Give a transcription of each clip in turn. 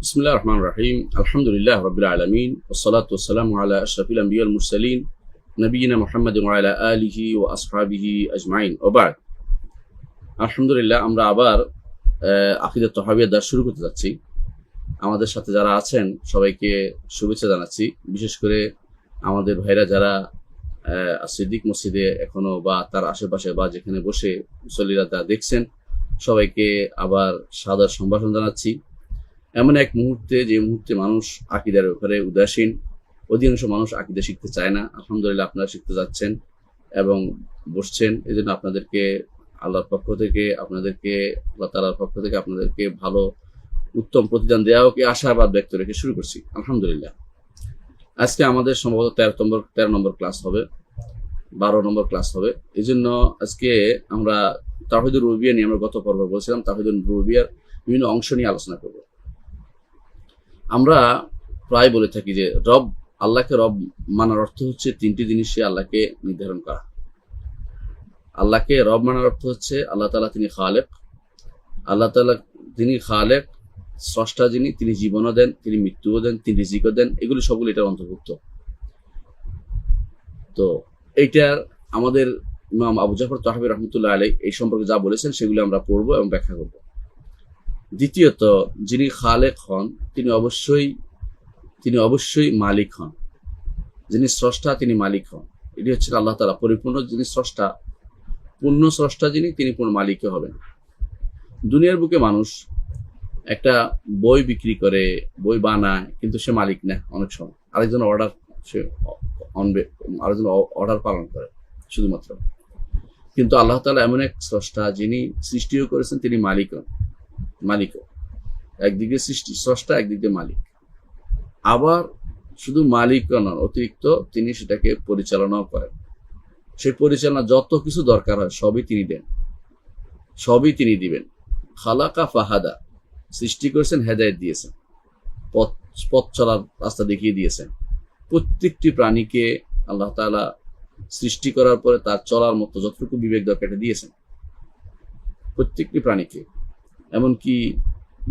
বিসমিল্লাহির রহমানির রহিম। আলহামদুলিল্লাহ রাব্বিল আলামিন ওয়াসসালাতু ওয়াসসালামু আলা আশরাফিল আম্বিয়া ওয়াল মুরসালিন নবিয়িনা মুহাম্মাদিন ওয়া আলা আলিহি ওয়া আসহাবিহি আজমাইন। ওয়া বা'দ। আলহামদুলিল্লাহ, আমরা আবার আকীদাত তাহাওয়িয়া দার্স শুরু করতে যাচ্ছি। আমাদের সাথে যারা আছেন সবাইকে শুভেচ্ছা জানাচ্ছি। বিশেষ করে আমাদের ভাইরা যারা সিদ্দিক মসজিদে এখনো বা তার আশেপাশে বা যেখানে বসে মুসল্লিরা তা দেখছেন, সবাইকে আবার সাদর সম্ভাষণ জানাচ্ছি। এমন এক মুহূর্তে, যে মুহূর্তে মানুষ আকীদার ব্যাপারে উদাসীন, অধিকাংশ মানুষ আকীদা শিখতে চায় না। আলহামদুলিল্লাহ, আপনারা শিখতে যাচ্ছেন এবং বসছেন। এই জন্য আপনাদেরকে আল্লাহর পক্ষ থেকে, আল্লাহ তাআলার পক্ষ থেকে আপনাদেরকে ভালো উত্তম প্রতিদান দেওয়াকে আশাবাদ ব্যক্ত রেখে শুরু করছি। আলহামদুলিল্লাহ, আজকে আমাদের সম্ভবত 13 নম্বর ক্লাস হবে, 12 নম্বর ক্লাস হবে। এই জন্য আজকে আমরা তাওহীদুর রুবুবিয়্যাহ নিয়ে, আমরা গত পর্বে বলছিলাম তাওহীদুর রুবুবিয়্যাহর বিভিন্ন অংশ নিয়ে আলোচনা করব। আমরা প্রায় বলে থাকি যে আল্লাহকে রব মানার অর্থ হচ্ছে তিনটি জিনিসে আল্লাহকে নির্ধারণ করা। আল্লাহকে রব মানার অর্থ হচ্ছে আল্লাহ তাআলা তিনি খালেক, আল্লাহ তাআলা তিনি খালেক, স্রষ্টা যিনি, তিনি জীবনও দেন, তিনি মৃত্যুও দেন, তিনি রিজিকও দেন। এগুলো সবগুলো এটার অন্তর্ভুক্ত। তো এইটার আমাদের ইমাম আবু জাফর তাহবী রহমতুল্লাহ আলাইহি এই সম্পর্কে যা বলেছেন সেগুলো আমরা পড়বো এবং ব্যাখ্যা করব। দ্বিতীয়ত, যিনি খালেক হন তিনি অবশ্যই মালিক হন। যিনি স্রষ্টা তিনি মালিক হন। এটি হচ্ছে আল্লাহ তাআলা পরিপূর্ণ যিনি স্রষ্টা, পূর্ণ স্রষ্টা যিনি, তিনি পূর্ণ মালিকও হবেন। দুনিয়ার বুকে মানুষ একটা বই বিক্রি করে, বই বানায়, কিন্তু সে মালিক না। অনেক সময় আরেকজন অর্ডার পালন করে শুধুমাত্র। কিন্তু আল্লাহ তাআলা এমন এক স্রষ্টা যিনি সৃষ্টিও করেছেন, তিনি মালিকও। একদিকে সৃষ্টি স্রষ্টা, একদিকে মালিক। আবার শুধু মালিক নন, অতিরিক্ত তিনি সেটাকে পরিচালনাও করেন। সেই পরিচালনা যত কিছু দরকার হয় সবই তিনি দেন, সবই তিনি দিবেন। খালাকা ফাহাদা, সৃষ্টি করেছেন, হেদায়েত দিয়েছেন, পথ চলার রাস্তা দেখিয়ে দিয়েছেন। প্রত্যেকটি প্রাণীকে আল্লাহ তাআলা সৃষ্টি করার পরে তার চলার মতো যতটুকু বিবেক দরকার দিয়েছেন প্রত্যেকটি প্রাণীকে। এমনকি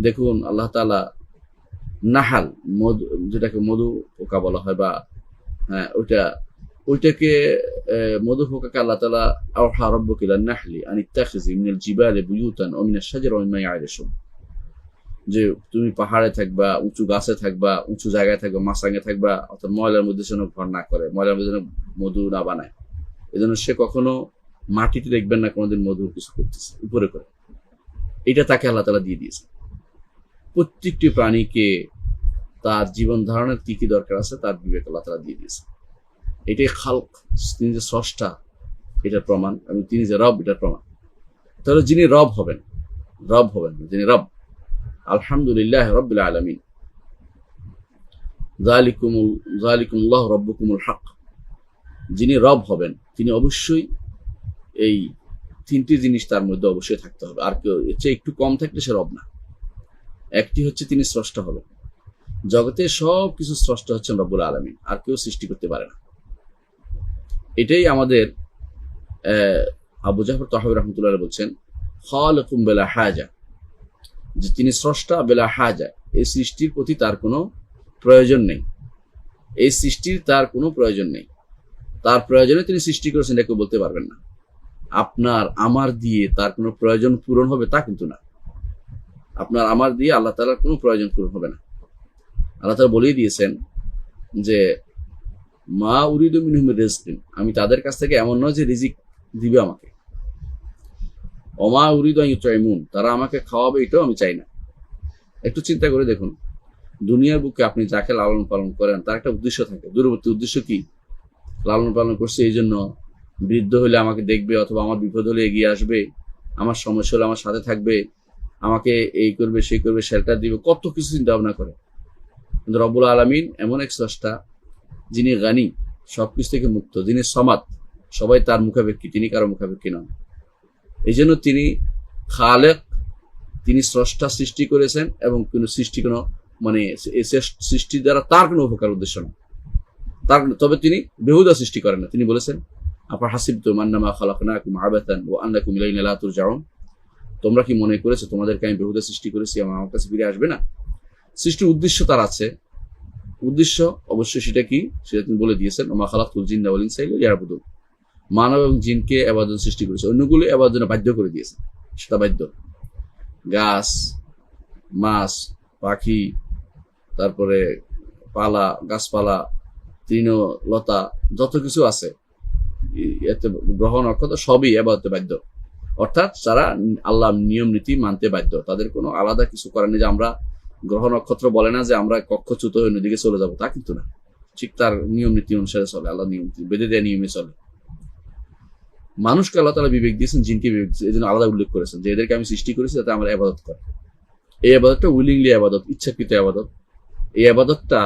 দেখুন, আল্লাহ তাআলা নাহাল, যেটাকে মধু পোকা বলা হয়, বা হ্যাঁ ওইটাকে মধু পোকাকে আল্লাহ তাআলা আওহা রাব্বুকা ইলান নাহলি আন ইত্তাখিযি মিনাল জিবালি বুয়ুতান ওয়া মিনাশ শাজারি ওয়া মিম্মা ইয়া'রিশুন, যে তুমি পাহাড়ে থাকবা, উঁচু গাছে থাকবা, উঁচু জায়গায় থাকবা, মাছরাঙে থাকবা, অর্থাৎ ময়লার মধ্যে যেন ঘর না করে, ময়লার মধ্যে যেন মধু না বানায়। এজন্য সে কখনো মাটিতে দেখবেন না কোনোদিন মধু কিছু করতেছে উপরে করে। এটা তাকে আল্লাহ তাআলা দিয়ে দিয়েছে। প্রত্যেকটি প্রাণীকে তার জীবন ধারণের কি কি দরকার আছে তার বিবেক আল্লাহ তাআলা দিয়ে দিয়েছে। এটাই খালক, তিনি যে স্রষ্টা এটার প্রমাণ, এবং তিনি যে রব এটার প্রমাণ। তাহলে যিনি রব হবেন, যিনি রব, আলহামদুলিল্লাহ রাব্বিল আলামিন, যালিকুমুল্লাহু রাব্বুকুমুল হক। যিনি রব হবেন তিনি অবশ্যই এই তিনটি জিনিস তার মধ্যে অবশ্যই থাকতে হবে। আর কেউ এর চেয়ে একটু কম থাকলে সে রব না। একটি হচ্ছে তিনি স্রষ্টা হবেন, জগতে সব কিছু স্রষ্টা হচ্ছেন রব্বুল আলামিন, আর কেউ সৃষ্টি করতে পারে না। এটাই আমাদের আবু জাফর তাহবী রহমতুল্লাহ বলছেন খালিকুম বিলা হাজা, যে তিনি স্রষ্টা বিলা হাজা, এই সৃষ্টির প্রতি তার কোনো প্রয়োজন নেই। এই সৃষ্টির তার কোনো প্রয়োজন নেই। তার প্রয়োজনে তিনি সৃষ্টি করেছেন, এটা কেউ বলতে পারবেন না। আপনার আমার দিয়ে তার কোনো প্রয়োজন পূরণ হবে তা কিন্তু না। আপনার আমার দিয়ে আল্লাহ তাআলার কোনো প্রয়োজন পূরণ হবে না। আল্লাহ তাআলা বলেই দিয়েছেন যে মা উরিদু মিনহুম মির রিজকিন, আমি তাদের কাছ থেকে এমন নয় যে রিজিক দিবে আমাকে। ওমা উরিদু আন ইউতঈমুন, তারা আমাকে খাওয়াবে এটাও আমি চাই না। একটু চিন্তা করে দেখুন, দুনিয়ার বুকে আপনি যাকে লালন পালন করেন তার একটা উদ্দেশ্য থাকে। দূরবর্তী উদ্দেশ্য কি? লালন পালন করছে এই জন্য বৃদ্ধ হলে আমাকে দেখবে, অথবা আমার বিপদ হলে এগিয়ে আসবে, আমার সমস্যা হলে আমার সাথে থাকবে, আমাকে এই করবে, সেই করবে, শেল্টার দিবে, কত কিছু চিন্তা ভাবনা করে। কিন্তু রব্বুল আলামিন এমন এক স্রষ্টা যিনি গানি, সবকিছু থেকে মুক্ত, যিনি সমাদ, সবাই তার মুখাপেক্ষী, তিনি কারো মুখাপেক্ষী নন। এই জন্য তিনি খালেক, তিনি স্রষ্টা, সৃষ্টি করেছেন, এবং কোনো সৃষ্টির দ্বারা তার কোনো উপকার উদ্দেশ্য না। তবে তিনি বেহুদা সৃষ্টি করেন না। তিনি বলেছেন আপনার হাসিবতুম আন্নামা খালাকনাকুম আবাতান ওয়া আন্নাকুম ইলাইনা লা তুরজাউন, তোমরা কি মনে করেছো তোমাদেরকে আমি বেহুদা সৃষ্টি করেছি, আমার কাছে ফিরে আসবে না? সৃষ্টির উদ্দেশ্য তার আছে। উদ্দেশ্য অবশ্যই সেটা কি, সেটা তিনি বলে দিয়েছেন, ওমা খালাকতুল জিন্না ওয়াল ইনসা ইল্লা লিয়াবুদুন। মানব এবং জিনকে ইবাদত সৃষ্টি করেছে, অন্যগুলো ইবাদতের জন্য বাধ্য করে দিয়েছে, সেটা বাধ্য। গাছ, মাছ, পাখি, তারপরে পালা, গাছপালা, তৃণলতা, যত কিছু আছে এতে গ্রহ নক্ষত্র সবই ইবাদতে বাধ্য। অর্থাৎ যারা আল্লাহ নিয়ম নীতি মানতে বাধ্য, তাদের কোনো আলাদা কিছু করার নেই। যে আমরা গ্রহ নক্ষত্র বলে না যে আমরা কক্ষচ্যুত হয়ে নদীকে চলে যাবো, তা কিন্তু না। ঠিক তার নিয়ম নীতি অনুসারে চলে, আল্লাহ নিয়ম বেঁধে দেওয়া নিয়মে চলে। মানুষকে আল্লাহ তাআলা বিবেক দিয়েছেন, জিনকে বিবেক দিয়েছেন, এই জন্য আলাদা উল্লেখ করেছেন যে এদেরকে আমি সৃষ্টি করেছি যাতে আমরা ইবাদত করে। এই ইবাদতটা উইলিংলি ইবাদত, ইচ্ছাকৃত ইবাদত। এই ইবাদতটা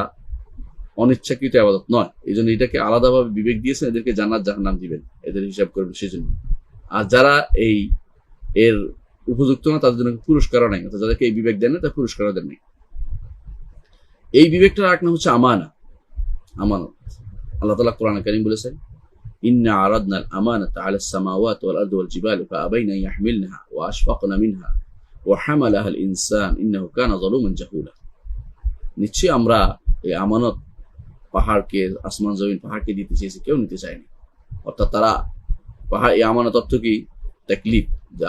অনিচ্ছাকৃত ইবাদত নয়। এই জন্য এটাকে আলাদাভাবে বিবেক দিয়েছেন, এদেরকে জান্নাত জাহান্নাম দিবেন, এদের হিসাব করবেন সেজন্য। আর যারা এই এর উপযুক্ত না তাদের জন্য পুরস্কারও নাই, অর্থাৎ যাদেরকে এই বিবেক দেন না তার পুরস্কারও দেন নাই। এই বিবেকটার আরেক নাম হচ্ছে আমানা, আমানত। আল্লাহ তাআলা কোরআনে কারীম বলেছেন, ইন্না আরাদনাল আমানাতা আলাস সামাওয়াতি ওয়াল আরদি ওয়াল জিবালি ফাআবাইনা আন ইয়াহমিলনাহা ওয়া আশফাকনা মিনহা ওয়া হামালাহাল ইনসান ইন্নাহু কানা যালুমান জাহুলা। নিশ্চয়ই আমরা এই আমানত পাহাড়কে, আসমান জমিন পাহাড়কে দিতে চেয়েছি, কেউ নিতে চায়নি। অর্থাৎ তারা পাহাড়, এই আমানত অর্থ কি, তাকলিফ, যে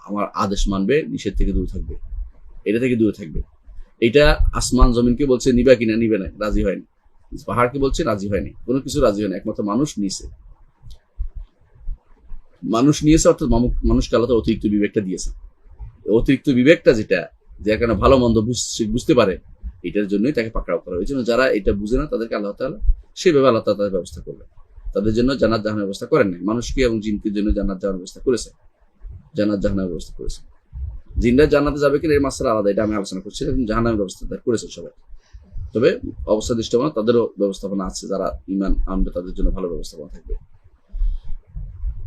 আমার আদেশ মানবে, নিষেধ থেকে দূরে থাকবে, এটা থেকে দূরে থাকবে। এটা আসমান জমিনকে বলছে নিবা কিনা, নিবে না, রাজি হয়নি। পাহাড়কে বলছে রাজি হয়নি, কোনো কিছু রাজি হয়নি, একমাত্র মানুষ নিয়েছে। মানুষ নিয়েছে অর্থাৎ মানুষকে আল্লাহ তাআলা অতিরিক্ত বিবেকটা দিয়েছে। অতিরিক্ত বিবেকটা যেটা, যার কারণে ভালো মন্দ বুঝতে পারে, এটার জন্যই তাকে পাকড়াও করা হয়েছে। যারা এটা বুঝে না তাদেরকে আল্লাহ তাআলা সেভাবে আল্লাহ তাআলা তাদের ব্যবস্থা করবে, তাদের জন্য জান্নাত জাহান্নামের ব্যবস্থা করেন নাই। মানুষকে এবং জিনকে জন্য জান্নাত জাহান্নামের ব্যবস্থা করেছে, জান্নাত জাহান্নামের ব্যবস্থা করেছে। জিনরা জান্নাতে যাবে কিনা এর মাসআলা আলাদা, এটা আমি আলোচনা করছি, এবং জাহান্নামের ব্যবস্থা করেছে সবাই। তবে অবস্থা দৃষ্টিকোণে তাদেরও ব্যবস্থাপনা আছে, যারা ঈমান আনবে তাদের জন্য ভালো ব্যবস্থাপনা থাকবে।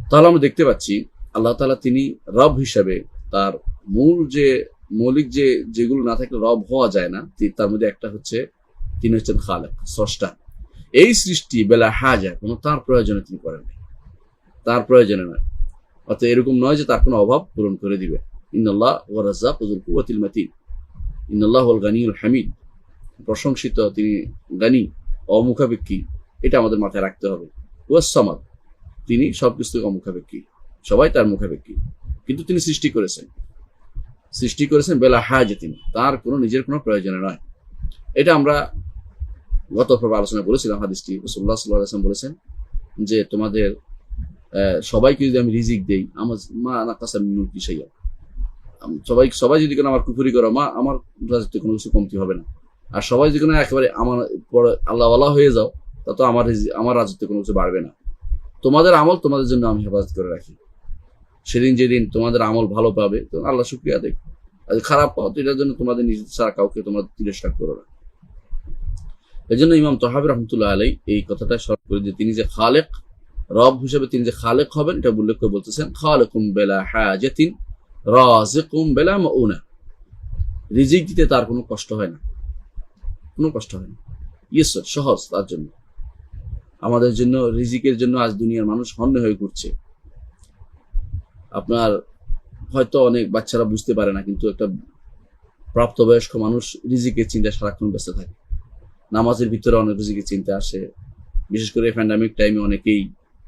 তাহলে আমরা দেখতে পাচ্ছি আল্লাহ তাআলা তিনি রব হিসাবে তার মৌলিক যেগুলো না থাকলে রব হওয়া যায় না, তার মধ্যে একটা হচ্ছে তিনি হচ্ছেন খালেক, স্রষ্টা। এই সৃষ্টি বেলা হাজা, কোনো তার প্রয়োজনে তিনি করেন নাই, তার প্রয়োজনে নয়। অর্থাৎ এরকম নয় যে তার কোনো অভাব পূরণ করে দিবে। ইন্নাল্লাহ ওয়া রাজ্জাকু যুল কুওয়াতিল মাতিন, ইন্নাল্লাহু আল গানিয়ুল হামিদ। প্রশংসিত, তিনি গানি, অমুখাপেক্ষী, এটা আমাদের মাথায় রাখতে হবে। ওয়াস সামাদ, তিনি সবকিছু অমুখাপেক্ষী, সবাই তার মুখাপেক্ষী। কিন্তু তিনি সৃষ্টি করেছেন বেলা হাজাতিন, তার কোনো নিজের কোনো প্রয়োজনে নয়। এটা আমরা গত পর্বে আলোচনা বলেছিলাম। হাদিসটি রাসূলুল্লাহ সাল্লাল্লাহু আলাইহি ওয়াসাল্লাম বলেছেন যে তোমাদের সবাইকে যদি আমি রিজিক দেই, আমার মা নাকাসা মিন মুলকি শাইআ, সবাই যদি কোনো আমার কুফরি করো, আমার রাজত্বে কোনো কিছু কমতি হবে না। আর সবাই যদি কোনো একেবারে আমার পরে আল্লাহ ওয়ালা হয়ে যাও, তা তো আমার রাজত্বে কোনো কিছু বাড়বে না। তোমাদের আমল তোমাদের জন্য আমি হেফাজত করে রাখি। সেদিন যেদিন তোমাদের আমল ভালো পাবে, তখন আল্লাহ শুকরিয়া দেখ, আর খারাপ পাও তো এটার জন্য তোমাদের নিজের ছাড়া কাউকে তোমরা তিরস্কার করো না। এই জন্য ইমাম তাহাবী রাহমাতুল্লাহ আলাইহি এই কথাটা স্মরণ করে, যে তিনি যে খালেক, রব হিসেবে তিনি যে খালেক হবেন, এটা উল্লেখ করে বলতেছেন, খালেকুম বেলা হাজাতিন রাজিকুম বেলা মাউনা। রিজিক দিতে তার কোনো কষ্ট হয় না, কোনো কষ্ট হয় না, ইয়েসর, সহজ তার জন্য। আমাদের জন্য রিজিকের জন্য আজ দুনিয়ার মানুষ হন্যে হয়ে ঘুরছে। আপনার হয়তো অনেক বাচ্চারা বুঝতে পারে না, কিন্তু একটা প্রাপ্তবয়স্ক মানুষ রিজিকের চিন্তায় সারাক্ষণ ব্যস্ত থাকে। নামাজের ভিতরে অনেক রিজিকের চিন্তা আসে, বিশেষ করে প্যান্ডামিক টাইমে অনেকেই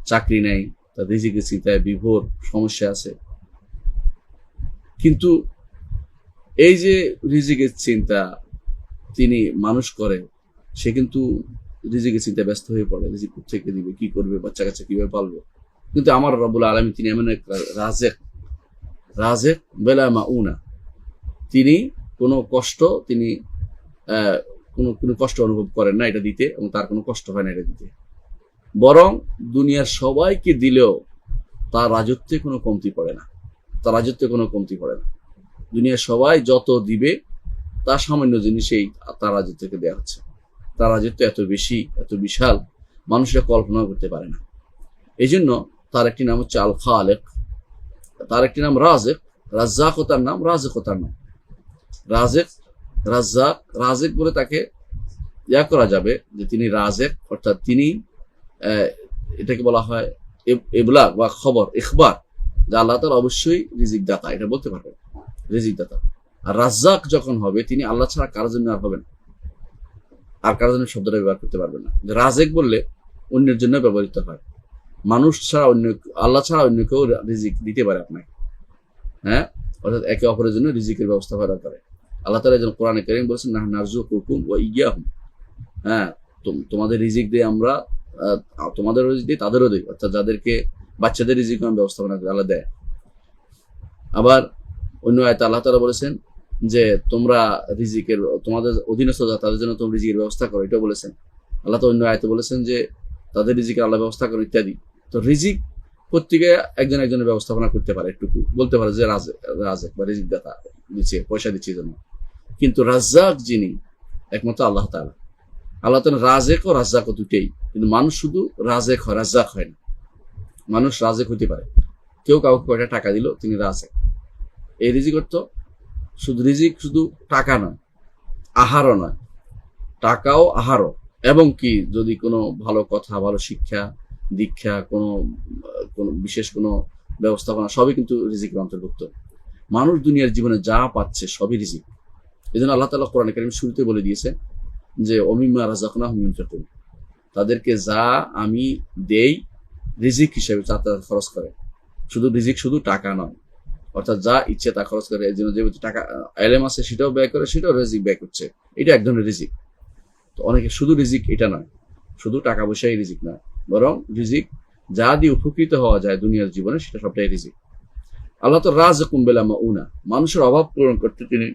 চাকরি নেয়, তার রিজিকের চিন্তায় বিভোর, সমস্যা আছে। কিন্তু এই যে রিজিকের চিন্তা তিনি মানুষ করে, সে কিন্তু রিজিকের চিন্তায় ব্যস্ত হয়ে পড়ে, রিজিক থেকে দিবে, কি করবে, বাচ্চা কাচ্চা কিভাবে পালবে। কিন্তু আমার রব্বুল আলামিন তিনি এমন এক রাজেক বেলা মাউনা, তিনি কোনো কষ্ট, তিনি কোনো কষ্ট অনুভব করেন না এটা দিতে, এবং তার কোনো কষ্ট হয় না এটা দিতে। বরং দুনিয়ার সবাইকে দিলেও তার রাজত্বে কোনো কমতি পড়ে না, তার রাজত্বে কোনো কমতি পড়ে না। দুনিয়ার সবাই যত দিবে তার সামান্য জিনিসেই তার রাজত্ব থেকে দেওয়া হচ্ছে। তার রাজত্ব এত বেশি, এত বিশাল, মানুষরা কল্পনা করতে পারে না। এই জন্য তার একটি নাম হচ্ছে আল খালেক, তার একটি নাম রাজেক, রাজ্জাক ও তার নাম, রাজেক ও তার নাম। রাজেক, রাজ্জাক, রাজেক বলে তাকে করা যাবে যে তিনি রাজেক, অর্থাৎ তিনি এটাকে বলা হয় ইবলাগ বা খবর, ইখবার, যে আল্লাহ তাআলা অবশ্যই রিজিক দাতা, এটা বলতে পারবেন, রিজিক দাতা। আর রাজ্জাক যখন হবে তিনি আল্লাহ ছাড়া কারোর জন্য আর হবেন, আর কারোর জন্য শব্দটা ব্যবহার করতে পারবেন না। রাজেক বললে অন্যের জন্য ব্যবহৃত হয়, মানুষ ছাড়া অন্য, আল্লাহ ছাড়া অন্য কেউ রিজিক দিতে পারে আপনাকে, হ্যাঁ, অর্থাৎ একে অপরের জন্য রিজিকের ব্যবস্থা করা করে। আল্লাহ তাআলা যেন কোরআনে কারীম বলেছেন নাহনু নারযুকুকুম ওয়া ইয়্যাহুম, হ্যাঁ, তোমাদের রিজিক দিয়ে আমরা, তোমাদেরও রিজিক দিই তাদেরও দিই, অর্থাৎ যাদেরকে বাচ্চাদের রিজিক ব্যবস্থাপনা করে আল্লাহ দেয়। আবার অন্য আয়াতে আল্লাহ তাআলা বলেছেন যে তোমরা রিজিকের, তোমাদের অধীনস্থ তাদের জন্য তোমরা রিজিকের ব্যবস্থা করো, এটা বলেছেন আল্লাহ। তো অন্য আয়াতে বলেছেন যে তাদের রিজিকের আল্লাহ ব্যবস্থা করো ইত্যাদি। তো রিজিক প্রত্যেকে একজন একজনের ব্যবস্থাপনা করতে পারে, একটুকু বলতে পারে যে রাজেক বা রিজিক দাতা দিচ্ছে, পয়সা দিচ্ছে জন্য, কিন্তু রাজ্জাক যিনি একমাত্র আল্লাহ তাআলা। আল্লাহ তাআলা রাজেক ও রাজ্জাক দুটেই, কিন্তু মানুষ শুধু রাজেক হয়, রাজ্জাক হয় না। মানুষ রাজেক হতে পারে, কেউ কাউকে কয়টা টাকা দিল তিনি রাজেক। এই রিজিক অর্থ শুধু রিজিক শুধু টাকা নয়, আহারও নয়, টাকাও আহারও, এবং কি যদি কোনো ভালো কথা, ভালো শিক্ষা দীক্ষা, কোনো বিশেষ কোনো ব্যবস্থাপনা, সবই কিন্তু রিজিকের অন্তর্ভুক্ত। মানুষ দুনিয়ার জীবনে যা পাচ্ছে সবই রিজিক। এই জন্য আল্লাহ তাআলা কোরআনে কারীম শুরুতে বলে দিয়েছে যে ওমিম্মা রাযাকনাহুম ইউনফিকুন, তাদেরকে যা আমি দেই রিজিক হিসেবে তারা খরচ করে। শুধু রিজিক শুধু টাকা নয়, অর্থাৎ যা ইচ্ছে তা খরচ করে। এই জন্য যে টাকা এলেম আছে সেটাও ব্যয় করে, সেটাও রিজিক ব্যয় করছে, এটা এক ধরনের রিজিক। তো অনেকে শুধু রিজিক এটা নয়, শুধু টাকা পয়সাই রিজিক নয়, বরং রিজিক যা দিয়ে উপকৃত হওয়া যায় দুনিয়ার জীবনে সেটা সবটাই রিজিক। আল্লাহ তো রাযিকুম বিলা মাউনা, মানুষের অভাব পূরণ করতে তিনি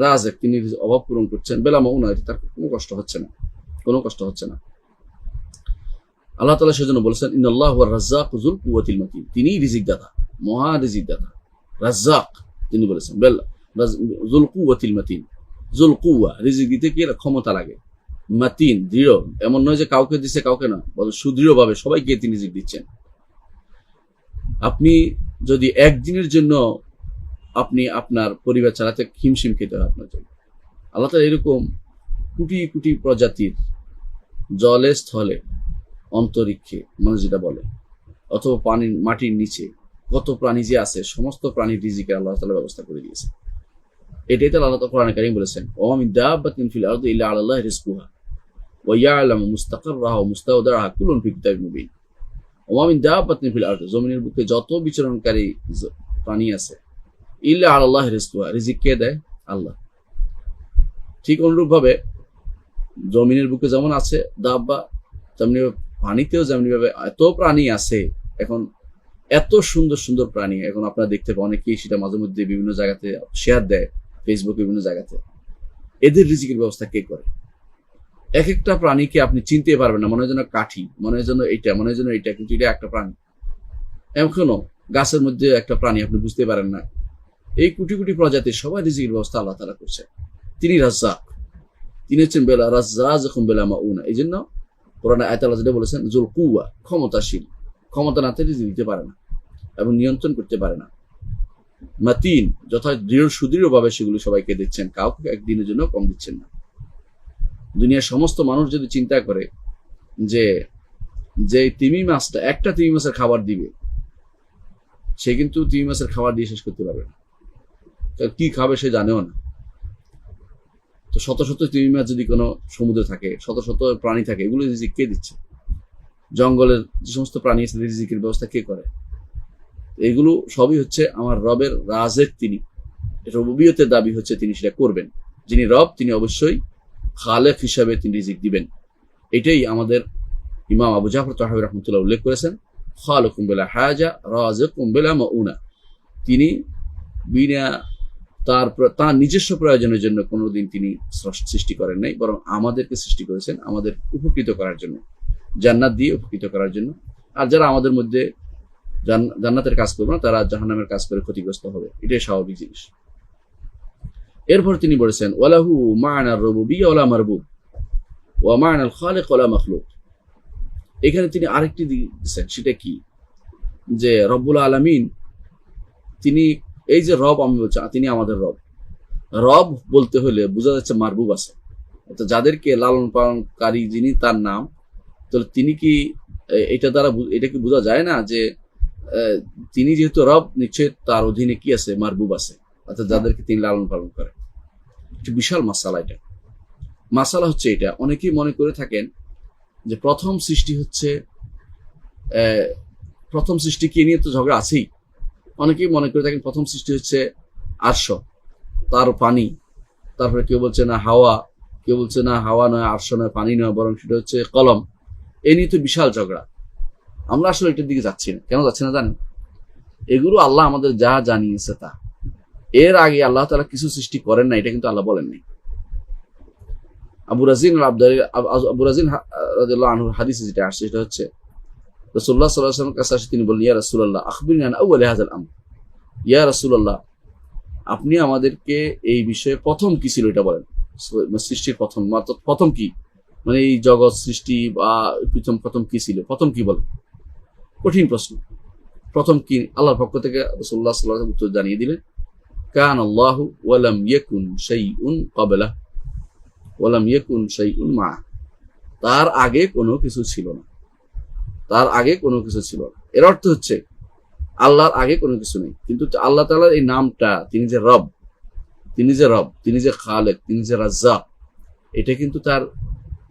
রাজেক, তিনি অভাব পূরণ করছেন বেলা মাউনা, এটা তার কোনো কষ্ট হচ্ছে না, কোনো কষ্ট হচ্ছে না। আল্লাহ তাআলা সেজন্য বলেছেন ইন্নাল্লাহু ওয়া রাজ্জাকু যুল কুওয়াতিল মাতিন, তিনিই রিজিক দাতা, মহা রিজিক দাতা। রাজ্জাক তিনি বলেছেন বেল যুল কুওয়াতিল মাতিন, যুল কুওয়া রিজিক দিতে কি ক্ষমতা লাগে, মাতিন দৃঢ়, এমন নয় যে কাউকে দিচ্ছে কাউকে না, বলে সুদৃঢ় ভাবে সবাইকে তিনি রিজিক দিচ্ছেন। আপনি যদি একদিনের জন্য আপনি আপনার পরিবার চালাতে হিমশিম খেতে হয় আপনার জন্য, আল্লাহ তাআলা এরকম কোটি কোটি প্রজাতির জলে স্থলে অন্তরিক্ষে মানুষ যেটা বলে, অথবা পানির মাটির নিচে কত প্রাণী যে আছে, সমস্ত প্রাণীর রিজিকের আল্লাহ তাআলা ব্যবস্থা করে দিয়েছে। এটাই তো আল্লাহ তাআলা কোরআনে কারীম বলেছেন ওয়া মিন দাব্বাতিন ফিল আরদি ইল্লা আলাল্লাহি রিজকুহা ওয়া ইয়ালামু মুস্তাকাররাহা ওয়া মুস্তাওদারাহা কুল্লুন ফি কিতাবিন মুবিন। ওয়া মিন দাব্বাতিন ফিল আরদি, জমিনের বুকে যত বিচরণকারী প্রাণী আছে, ইল্লা আলাল্লাহি রিজকুহা, রিজিক কে দেয়? আল্লাহ। ঠিক অনুরূপ ভাবে জমিনের বুকে যেমন আছে দাব্বা, তেমনি পানিতেও যেমনি ভাবে এত প্রাণী আছে। এখন এত সুন্দর সুন্দর প্রাণী, এখন আপনারা দেখতে পাবেন অনেকেই সেটা মাঝে মধ্যে বিভিন্ন জায়গাতে শেয়ার দেয়, ফেসবুকে বিভিন্ন জায়গাতে। এদের রিজিকের ব্যবস্থা কে করে? এক একটা প্রাণীকে আপনি চিনতে পারবেন না, মনে হয় যেন কাঠি, মনে হয় যেন এইটা, মনে হয় যেন এইটা, কিন্তু এটা একটা প্রাণী। এখনো গাছের মধ্যে একটা প্রাণী আপনি বুঝতে পারেন না। এই কোটি কোটি প্রজাতির সবাই রিজিকের ব্যবস্থা আল্লাহ তাআলা করছে। তিনি রাজ্জাক, তিনি হচ্ছেন বেলা রাজ্জাকুম বিলা মাউনা। এই জন্য কোরআনে আয়াতে আল্লাহ যেটা বলেছেন যুল কুওয়া, ক্ষমতাশীল, ক্ষমতা না থাকলে রিজিক দিতে পারে না এবং নিয়ন্ত্রণ করতে পারে না। মাতিন, যথা দৃঢ় সুদৃঢ় ভাবে সেগুলো সবাইকে দিচ্ছেন, কাউকে একদিনের জন্য কম দিচ্ছেন না। দুনিয়ার সমস্ত মানুষ যদি চিন্তা করে যে যে তিমি মাছটা, একটা তিমি মাছের খাবার দিবে, সে কিন্তু তিমি মাছের খাবার দিয়ে শেষ করতে পারবে না, কি খাবে সে জানেও না। তো শত শত তিমি মাছ যদি কোনো সমুদ্রে থাকে, শত শত প্রাণী থাকে, এগুলো রিজিক কে দিচ্ছে? জঙ্গলের যে সমস্ত প্রাণী আছে রিজিকের ব্যবস্থা কে করে? এগুলো সবই হচ্ছে আমার রবের রাজেক, তিনি রুবুবিয়তের দাবি হচ্ছে তিনি সেটা করবেন। যিনি রব তিনি অবশ্যই খালেক হিসাবে তিনি রিজিক দিবেন। এটাই আমাদের ইমাম আবু জাফর তাহাবী রাহমাতুল্লাহ উল্লেখ করেছেন, খালুকুম বিলা হাজা রাজিকুম বিলা মাউনা, তিনি বিনা তার নিজস্ব প্রয়োজনের জন্য কোনোদিন তিনি সৃষ্টি করেন নাই, বরং আমাদেরকে সৃষ্টি করেছেন আমাদের উপকৃত করার জন্য, জান্নাত দিয়ে উপকৃত করার জন্য। আর যারা আমাদের মধ্যে জান্নাতের কাজ করবে না, তারা জাহান্নামের কাজ করে ক্ষতিগ্রস্ত হবে, এটাই স্বাভাবিক জিনিস। এরপর তিনি বলেছেন ওয়ালাহু মা'নার রুবুবিয়্যা ওয়ালা মারবুব ওয়া মা'নাল খালিক ওয়ালা মাখলুক। এখানে তিনি আরেকটি দিয়েছেন, সেটা কি? যে রব্বুল আলামিন তিনি, এই যে রব আমি বলছি, তিনি আমাদের রব। রব বলতে হলে বোঝা যাচ্ছে মারবুব আছে, অর্থাৎ যাদেরকে লালন পালনকারী যিনি তার নাম। তো তিনি কি এটা দ্বারা এটা কি বোঝা যায় না যে তিনি যেহেতু রব, নিশ্চয় তার অধীনে কি আছে? মারবুব আছে। অর্থাৎ যাদেরকে তিনি লালন পালন করেন। একটা বিশাল মাসালা এটা। মাসালা হচ্ছে এটা, অনেকেই মনে করে থাকেন যে প্রথম সৃষ্টি হচ্ছে, প্রথম সৃষ্টিকে নিয়ে তো ঝগড়া আছেই। অনেকেই মনে করে থাকেন প্রথম সৃষ্টি হচ্ছে আরশ, তার পানি, তারপরে কেউ বলছে না হাওয়া, কেউ বলছে না হাওয়া নয়, আরশ নয়, পানি নয়, বরং সেটা হচ্ছে কলম। এই নিয়ে তো বিশাল ঝগড়া। আমরা আসলে এটার দিকে যাচ্ছি না। কেন যাচ্ছি না জানেন? এগুলো আল্লাহ আমাদের যা জানিয়েছে তা। এর আগে আল্লাহ তাআলা কিছু সৃষ্টি করেন না, এটা কিন্তু আল্লাহ বলেন নাই। আবু রাজিন রাদিয়াল্লাহু আনহুর হাদিসে যেটা আসছে সেটা হচ্ছে রাসূলুল্লাহ সাল্লাল্লাহু আলাইহি ওয়াসাল্লামের কাছে আসে, তিনি বললেন, ইয়া রাসূলুল্লাহ আখবিরনি আন আউয়ালি হাযাল আমর। ইয়া রাসূলুল্লাহ, আপনি আমাদেরকে এই বিষয়ে প্রথম কি ছিল এটা বলেন। সৃষ্টির প্রথম কি, মানে এই জগৎ সৃষ্টি বা প্রথম কি ছিল, প্রথম কি বলেন। কঠিন প্রশ্ন। প্রথম কি? আল্লাহর পক্ষ থেকে রাসূলুল্লাহ সাল্লাল্লাহু আলাইহি ওয়াসাল্লাম উত্তর জানিয়ে দিলেন, কান আল্লাহু ওয়া লাম ইয়াকুন শাইউন ক্বাবলা ওয়া লাম ইয়াকুন শাইউন মা। তার আগে কোনো কিছু ছিল না, তার আগে কোনো কিছু ছিল না। এর অর্থ হচ্ছে আল্লাহর আগে কোনো কিছু নেই। কিন্তু আল্লাহ তাআলার এই নামটা, তিনি যে রব, তিনি যে খালেক, তিনি যে রাজ্জাক, এটা কিন্তু তার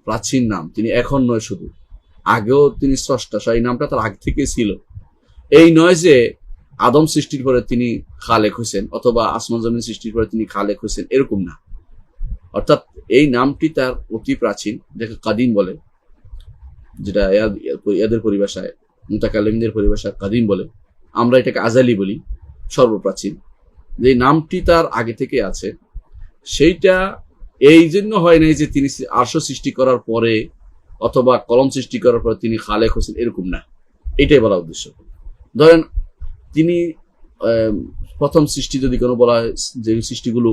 প্রাচীন নাম। তিনি এখন নয় শুধু, আগেও তিনি স্রষ্টা। এই নামটা তার আগে থেকে ছিল। এই নয় যে আদম সৃষ্টির পরে তিনি খালেক হয়েছেন, অথবা আসমান জমিন সৃষ্টির পরে তিনি খালেক হয়েছেন, এরকম না। অর্থাৎ এই নামটি তার অতি প্রাচীন, যাকে কাদিম বলে, যেটা ইয়াদের পরিভাষায়, মুতাকাল্লিমদের পরিভাষায় কাদিম বলে। আমরা এটাকে আজালি বলি, সর্বপ্রাচীন। যে নামটি তার আগে থেকে আছে, সেইটা এই জন্য হয় নাই যে তিনি আরশ সৃষ্টি করার পরে অথবা কলম সৃষ্টি করার পরে তিনি খালেক হয়েছেন, এরকম না। এটাই বলা উদ্দেশ্য। ধরেন তিনি প্রথম সৃষ্টি যদি কোনো বলা হয়, যে সৃষ্টিগুলো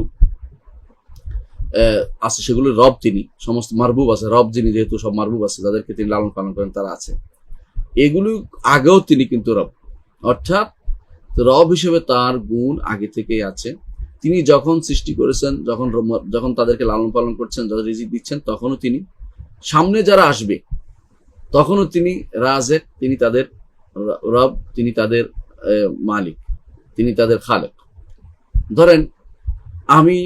আছে সেগুলো রব, তিনি সমস্ত মারবুব আছে, রব যিনি, যেহেতু সব মারবুব আছে, যাদেরকে তিনি লালন পালন করেন তারা আছে। এগুলো আগেও তিনি কিন্তু রব, অর্থাৎ রব হিসেবে তার গুণ আগে থেকেই আছে। তিনি যখন সৃষ্টি করেছেন, যখন তাদেরকে লালন পালন করছেন, যাদের রিজিক দিচ্ছেন, তখনও তিনি, সামনে যারা আসবে তখনও তিনি রাজেক, তিনি তাদের রব, তিনি তাদের মালিক, তিনি তাদের খালেক। ধরেন আমি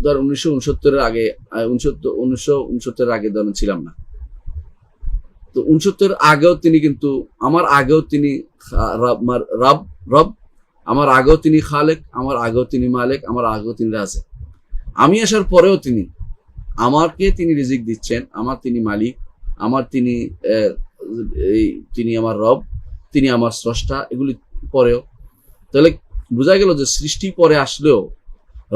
1969 আগে 1969 আগে ধরেন ছিলাম না, তো 69 আগেও তিনি কিন্তু, আমার আগেও তিনি রব, আমার আগেও তিনি খালেক, আমার আগেও তিনি মালিক, আমার আগেও তিনি রাজেক। আমি আসার পরেও তিনি আমাকে তিনি রিজিক দিচ্ছেন, আমার তিনি মালিক, আমার তিনি আমার রব, তিনি আমার স্রষ্টা, এগুলি পরেও। তাহলে বোঝা গেল যে সৃষ্টি পরে আসলেও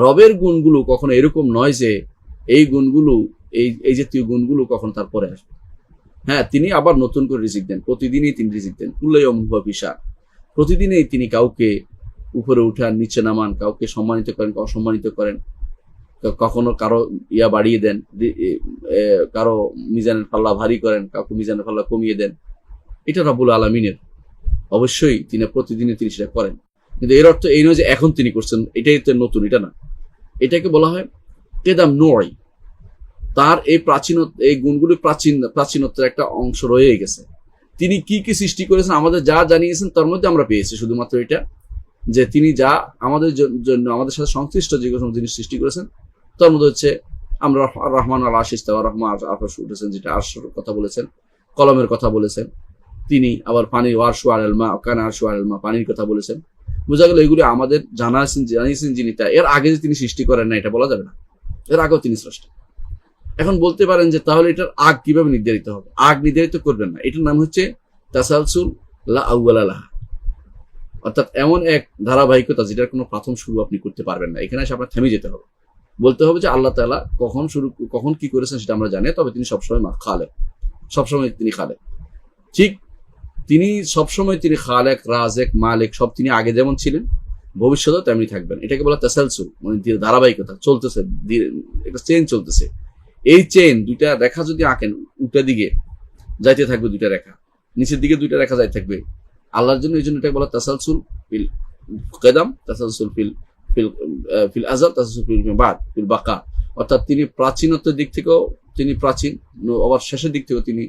রবের গুণগুলো কখনো এরকম নয় যে এই গুণগুলো, এই জাতীয় গুণগুলো কখনো তারপরে আসবে। হ্যাঁ, তিনি আবার নতুন করে রিজিক দেন, প্রতিদিনই তিনি রিজিক দেন। কুল্লাইয়াউম হুয়া ফিশান, প্রতিদিনই তিনি কাউকে উপরে উঠান, নিচে নামান, কাউকে সম্মানিত করেন, কাউকে অসম্মানিত করেন, কখনো কারো বাড়িয়ে দেন, কারো মিজানের পাল্লা ভারী করেন, কাউকে মিজানের পাল্লা কমিয়ে দেন। এটা রব্বুল আলামিনের, অবশ্যই তিনি প্রতিদিনই তিনি সেটা করেন। কিন্তু এর অর্থ এই নয় যে এখন তিনি করছেন, এটাই তো নতুন, এটা না। এটাকে বলা হয় কেদাম নয়। তার এই প্রাচীনত্ব, এই গুণগুলি প্রাচীনত্বের একটা অংশ রয়ে গেছে। তিনি কি কি সৃষ্টি করেছেন, আমাদের যা জানিয়েছেন তার মধ্যে আমরা পেয়েছি শুধুমাত্র এটা, যে তিনি যা আমাদের জন্য, আমাদের সাথে সংশ্লিষ্ট যে কোনো জিনিস সৃষ্টি করেছেন, তার মধ্যে হচ্ছে আমরা রহমান আল আশিস রহমান আরশ উঠেছেন, যেটা আরশের কথা বলেছেন, কলমের কথা বলেছেন। তিনি আবার পানির ওয়ারশু আল মা, কানা আরশু আল মা, পানির কথা বলেছেন। বোঝা গেল এগুলি আমাদের জানিয়েছেন যিনি, তা এর আগে যে তিনি সৃষ্টি করেন না, এটা বলা যাবে না। এর আগেও তিনি স্রষ্টা। এখন বলতে পারেন যে তাহলে এটার আগ কিভাবে নির্ধারিত হবে? আগ নির্ধারিত করবেন না, এটার নাম হচ্ছে তাসালসুল লা আউয়ালা লাহা, অর্থাৎ এমন এক ধারাবাহিকতা যেটার কোনো প্রথম শুরু আপনি করতে পারবেন না। এখানে এসে আপনার থেমে যেতে হবে, বলতে হবে যে আল্লাহ তাআলা কখন কি করেছেন সেটা আমরা জানি, তবে তিনি সবসময় খালেক, সবসময় তিনি খালেক। ঠিক তিনি সবসময় তিনি খালেক, রাজেক, মালিক, সব তিনি আগে যেমন ছিলেন ভবিষ্যতেও তেমনি থাকবেন। এটাকে বলা তাসালসুল, মানে ধারাবাহিকতা, চলতেছে, একটা চেইন চলতেছে। এই চেইন, দুইটা রেখা যদি আঁকেন, উল্টা দিকে যাইতে থাকবে দুইটা রেখা, নিচের দিকে দুইটা রেখা যাইতে থাকবে আল্লাহর জন্য। এই জন্য এটাকে বলা তাসালসুল ফিল কেদাম, তাসালসুল ফিল আযাল, তাসালসুল ফিল বাকা। অর্থাৎ তিনি প্রাচীনত্বের দিক থেকেও তিনি প্রাচীন, আবার শেষের দিক থেকেও তিনি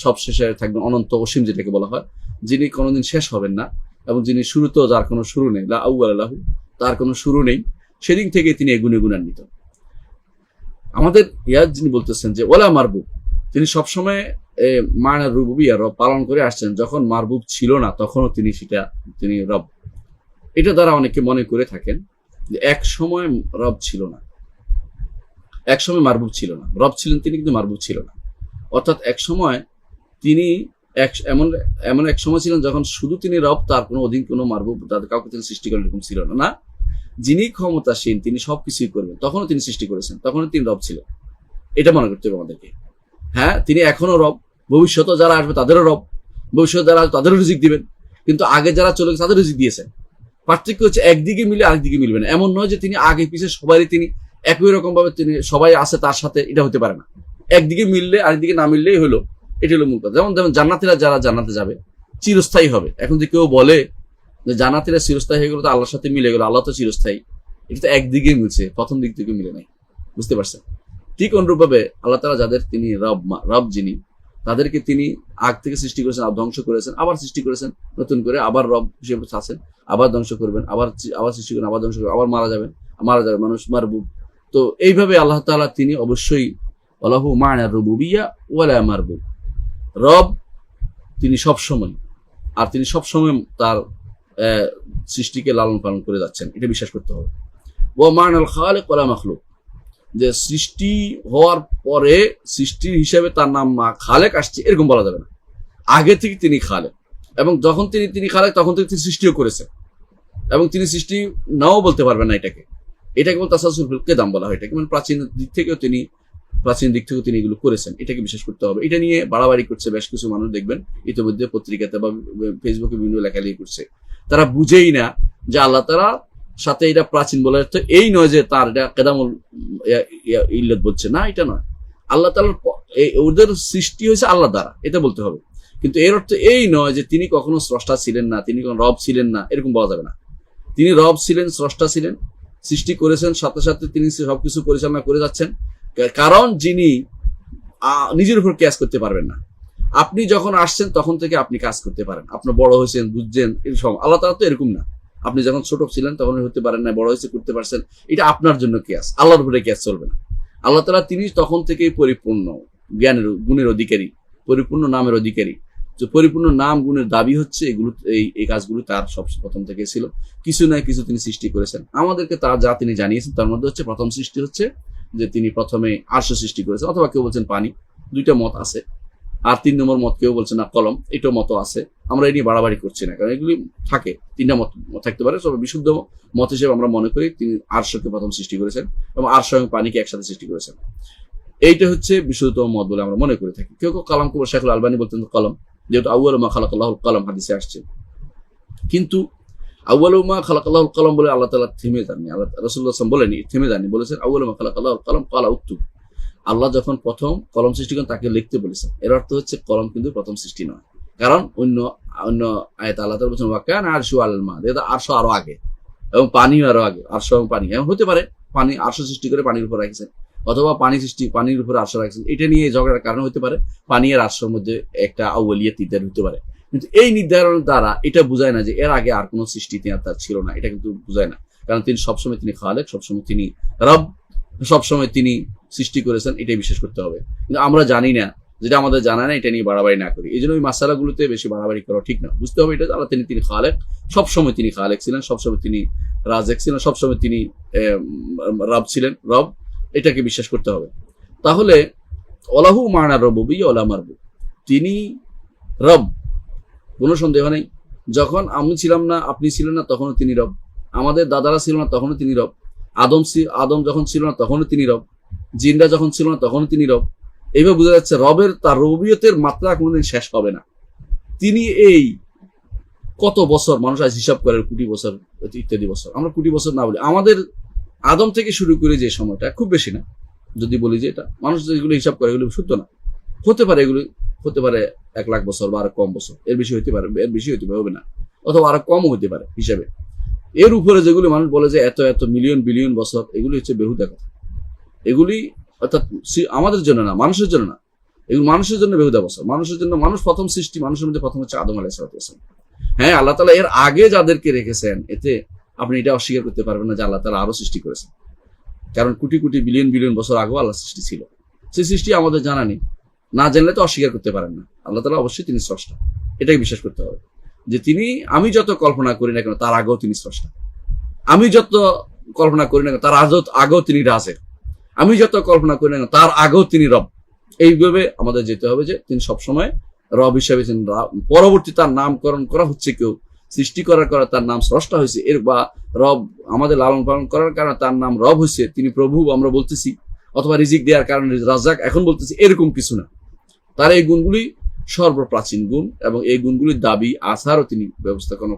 সব শেষে থাকবেন, অনন্ত অসীম যেটাকে বলা হয়, যিনি কোনোদিন শেষ হবেন না, এবং যিনি শুরুতেও যার কোনো শুরু নেই, লা আউয়ালা লাহু, তার কোনো শুরু নেই, সেদিন থেকে তিনি এগুনে গুণান্বিত। আমাদের ইয়াদ যিনি বলতেছেন যে ওলা মারবুব, তিনি সবসময় মানা রুবুবিয়া রব পালন করে আসছেন। যখন মারবুব ছিল না তখনও তিনি রব। এটা দ্বারা অনেকে মনে করে থাকেন যে এক সময় রব ছিল না, এক সময় মারবুব ছিল না, রব ছিলেন তিনি কিন্তু মারবুব ছিল না। অর্থাৎ এক সময় তিনি এমন এক সময় ছিলেন যখন শুধু তিনি রব, তার কোনো অধীন কোনো মারবুব তাদের কাউকে তিনি সৃষ্টি করেন এরকম ছিল না। যিনি ক্ষমতাসীন তিনি সবকিছুই করবেন, তখনও তিনি সৃষ্টি করেছেন, তখনও তিনি রব ছিলেন। এটা মনে করতে হবে আমাদেরকে। হ্যাঁ, তিনি এখনো রব, ভবিষ্যতে যারা আসবে তাদেরও রব, ভবিষ্যতে যারা আসবে তাদেরও রিজিক দিবেন, কিন্তু আগে যারা চলে গেছে তাদের রিজিক দিয়েছেন। পার্থক্য হচ্ছে একদিকে মিলে আরেকদিকে মিলবে না। এমন নয় যে তিনি আগে পিছিয়ে সবারই তিনি একই রকম ভাবে তিনি সবাই আছে তার সাথে, এটা হতে পারে না। একদিকে মিললে আরেকদিকে না মিললেই হলো, এটা হলো মূল কথা। যেমন জান্নাতীরা যারা জান্নাতে যাবে চিরস্থায়ী হবে। এখন যে কেউ বলে যে জান্নাতীরা চিরস্থায়ী হয়ে গেল তো আল্লাহর সাথে মিলে গেল, আল্লাহ তো চিরস্থায়ী, এটা তো একদিকে মিলছে, প্রথম দিক থেকে মিলে নাই। বুঝতে পারছেন? ঠিক অনুরূপভাবে আল্লাহ তাআলা যাদের তিনি রব যিনি, তাদেরকে তিনি আগ থেকে সৃষ্টি করেছেন, ধ্বংস করেছেন, আবার সৃষ্টি করেছেন নতুন করে, আবার রব হিসেবে আছেন, আবার ধ্বংস করবেন, আবার সৃষ্টি করবেন, আবার ধ্বংস করবেন, আবার মারা যাবে মানুষ মারবুব। তো এইভাবে আল্লাহ তাআলা তিনি অবশ্যই আল্লাহু মা'না রুবুবিয়্যা ওয়ালা মারবুব, রব তিনি সবসময়, আর তিনি সবসময় তার সৃষ্টিকে লালন পালন করে যাচ্ছেন, এটা বিশ্বাস করতে হবে। ওয়া মা'নাল খালিক ওয়ালা মাখলুক, যে সৃষ্টি হওয়ার পরে সৃষ্টির হিসেবে তার নাম খালেক আসছে এরকম বলা যাবে না। আগে থেকে তিনি খালেক, এবং যখন তিনি খালেক তখন থেকে তিনি সৃষ্টিও করেছেন, এবং তিনি সৃষ্টি নাও বলতে পারবেন না এটাকে কেবল তাসাসসুল ফিল কিদাম বলা হয়। এটাকে মানে প্রাচীন দিক থেকেও তিনি এগুলো করেছেন, এটাকে বিশ্বাস করতে হবে। এটা নিয়ে বাড়াবাড়ি করছে বেশ কিছু মানুষ, দেখবেন ইতিমধ্যে পত্রিকাতে বা ফেসবুকে বিভিন্ন লেখালেখি করছে। তারা বুঝেই না যে আল্লাহ তাআলা সাথে এটা প্রাচীন বলার অর্থ এই নয় যে তার এটা কেদামুল ইল্লাত বলছে না, এটা নয়। আল্লাহ তাআলার ওদের সৃষ্টি হয়েছে আল্লাহ দ্বারা, এটা বলতে হবে। কিন্তু এর অর্থ এই নয় যে তিনি কখনো স্রষ্টা ছিলেন না, তিনি কখনো রব ছিলেন না, এরকম বলা যাবে না। তিনি রব ছিলেন, স্রষ্টা ছিলেন, সৃষ্টি করেছেন, সাথে সাথে তিনি সবকিছু পরিচালনা করে যাচ্ছেন। কারণ যিনি নিজের উপর কাজ করতে পারবেন না। আপনি যখন আসছেন তখন থেকে আপনি কাজ করতে পারেন, আপনি বড় হয়েছেন, বুঝছেন, এরকম। আল্লাহ তাআলা তো এরকম না, আপনি যখন ছোট ছিলেন তখন হতে পারেন না, বড় হয়েছে করতে পারছেন, এটা আপনার জন্য কেয়াস, আল্লাহর উপরে কেয়াস চলবে না। আল্লাহ তাআলা তিনি তখন থেকেই পরিপূর্ণ জ্ঞানের গুণের অধিকারী, পরিপূর্ণ নামের অধিকারী। যে পরিপূর্ণ নাম গুণের দাবি হচ্ছে এগুলো, এই কাজগুলো তার সব প্রথম থেকে ছিল। কিছু না কিছু তিনি সৃষ্টি করেছেন, আমাদেরকে তার যা তিনি জানিয়েছেন তার মধ্যে হচ্ছে প্রথম সৃষ্টি হচ্ছে যে তিনি প্রথমে আরশ সৃষ্টি করেছেন, অথবা কেউ বলছেন পানি, দুইটা মত আছে। আর 3 নম্বর মত কেউ বলছে না কলম, এটাও মত আছে। আমরা এটি বাড়াবাড়ি করছি না, কারণ এগুলি থাকে, 3টা মত থাকতে পারে। তবে বিশুদ্ধ মত হিসেবে আমরা মনে করি তিনি আরশকে প্রথম সৃষ্টি করেছেন এবং আরশ এবং পানিকে একসাথে সৃষ্টি করেছেন। এইটা হচ্ছে বিশুদ্ধতম মত বলে আমরা মনে করে থাকি। কেউ কালাম কবর শেখুল আলবানী বলতেন কলম, যেহেতু আউয়ালু মা খালাকাল্লাহুল কলম হাদিসে আসছে। কিন্তু আউয়ালু মা খালাকাল্লাহুল কলম বলে আল্লাহ তাআলা থেমে যাননি, আল্লাহ রাসূলুল্লাহ সাল্লাল্লাহু আলাইহি ওয়াসাল্লাম বলেনি, থেমে যাননি, বলেছেন আউয়ালু মা খালাকাল্লাহুল কলম ক্বালা উক্তুব। আল্লাহ যখন প্রথম কলম সৃষ্টি করেন তাকে লিখতে বলেছেন। এর অর্থ হচ্ছে কলম কিন্তু প্রথম সৃষ্টি নয়, কারণ অন্য আয়াতে আল্লাহ তাআলা বলেছেন ওয়া কানা আরশু আলাল মা, এটা আরশ আরো আগে এবং পানিও আরো আগে। আরশ এবং পানি এমন হতে পারে, পানি আরশ সৃষ্টি করে পানির উপর রাখছেন, অথবা পানির উপর আরশ রাখছেন। এটা নিয়ে ঝগড়ার কারণ হতে পারে, পানি আর আরশের মধ্যে একটা আউয়ালিয়াত নির্ধারণ হতে পারে। কিন্তু এই নির্ধারণের দ্বারা এটা বোঝায় না যে এর আগে আর কোনো সৃষ্টি তার ছিল না, এটা কিন্তু বোঝায় না। কারণ তিনি সবসময় তিনি খালেক, সবসময় তিনি রব, সবসময় তিনি সৃষ্টি করেছেন, এটাই বিশ্বাস করতে হবে। কিন্তু আমরা জানি না, যেটা আমাদের জানা না, এটা নিয়ে বাড়াবাড়ি না করি। এই জন্য ওই মাসালাগুলোতে বেশি বাড়াবাড়ি করা ঠিক না। বুঝতে হবে এটা আল্লাহ তিনি খালেক, সবসময় তিনি খালেক ছিলেন, সবসময় তিনি রাজেক ছিলেন, সবসময় তিনি রব ছিলেন, রব, এটাকে বিশ্বাস করতে হবে। তাহলে আল্লাহু মা'না রুবুবিয়্যা ওয়ালা মারবুব, তিনি রব, কোনো সন্দেহ নেই। যখন আমি ছিলাম না, আপনি ছিলেন না, তখনও তিনি রব। আমাদের দাদারা ছিল না, তখনও তিনি রব। আদম যখন ছিল না তখনও তিনি রব। জিনরা যখন ছিল না তখনও তিনি রব। এইভাবে বোঝা যাচ্ছে রবের, তার রবিয়তের মাত্রা কোনোদিন শেষ হবে না। তিনি এই কত বছর মানুষ আজ হিসাব করে, কোটি বছর ইত্যাদি বছর, আমরা কোটি বছর না বলি, আমাদের আদম থেকে শুরু করে যে সময়টা খুব বেশি না, যদি বলি যে এটা মানুষ যেগুলো হিসাব করে এগুলো সত্য না। হতে পারে এগুলো, হতে পারে 1 লাখ বছর বা আরো কম বছর, এর বেশি হতে পারে, এর বেশি হতে হবে না, অথবা আরো কমও হতে পারে হিসাবে। এর উপরে যেগুলো মানুষ বলে যে এত এত মিলিয়ন বিলিয়ন বছর, এগুলি হচ্ছে বেহুদা কথা। এগুলি অর্থাৎ আমাদের জন্য না, মানুষের জন্য না, এগুলো মানুষের জন্য বেহুদা বছর। মানুষের জন্য, মানুষ প্রথম সৃষ্টি, মানুষের মধ্যে প্রথম হচ্ছে আদম আলাইহিস সালাতু ওয়াস সালাম। হ্যাঁ, আল্লাহ তাআলা এর আগে যাদেরকে রেখেছেন, এতে আপনি এটা অস্বীকার করতে পারবেন না যে আল্লাহ তাআলা আরো সৃষ্টি করেছেন। কারণ কোটি কোটি বিলিয়ন বিলিয়ন বছর আগেও আল্লাহ সৃষ্টি ছিল, সেই সৃষ্টি আমাদের জানা নেই, না জানলে তো অস্বীকার করতে পারেন না। আল্লাহ তাআলা অবশ্যই তিনি স্রষ্টা, এটাই বিশ্বাস করতে হবে যে তিনি, আমি যত কল্পনা করি না কেন তার আগেও তিনি স্রষ্টা, আমি যত কল্পনা করি না কেন তার আগেও তিনি রাজেক, আমি যত কল্পনা করি না কেন তার আগেও তিনি রব। এইভাবে আমাদের যেতে হবে যে তিনি সবসময় রব হিসাবে, পরবর্তী তার নামকরণ করা হচ্ছে, কেউ সৃষ্টি করার তার নাম স্রষ্টা হয়েছে, এর বা রব আমাদের লালন পালন করার কারণে তার নাম রব হয়েছে, তিনি প্রভু আমরা বলতেছি, অথবা রিজিক দেওয়ার কারণে রাজ্জাক এখন বলতেছি, এরকম কিছু না। তার এই গুণগুলি সর্বপ্রাচীন গুণ, এবং এই গুণগুলির দাবি আসারও তিনি ব্যবস্থাপনা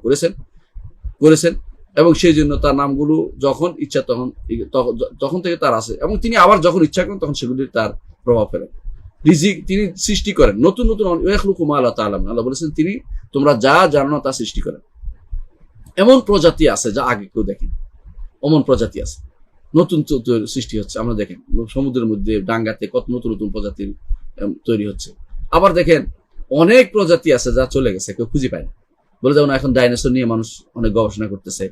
করেছেন এবং সেই জন্য তার নামগুলো যখন ইচ্ছা তখন থেকে তার আছে, এবং তিনি আবার যখন ইচ্ছা করেন তখন সেগুলির তার প্রভাব ফেলেন। রিজিক তিনি সৃষ্টি করেন, নতুন নতুন আল্লাহ বলেছেন তিনি তোমরা যা জানো না তা সৃষ্টি করেন। এমন প্রজাতি আছে যা আগে কেউ দেখেন, এমন প্রজাতি আছে, নতুন সৃষ্টি হচ্ছে। আমরা দেখেন সমুদ্রের মধ্যে ডাঙ্গাতে কত নতুন নতুন প্রজাতির তৈরি হচ্ছে। আবার দেখেন অনেক প্রজাতি আছে যা চলে গেছে, কেউ খুঁজে পায় না। বলে যেমন এখন ডাইনোসর নিয়ে মানুষ অনেক গবেষণা করতেছে,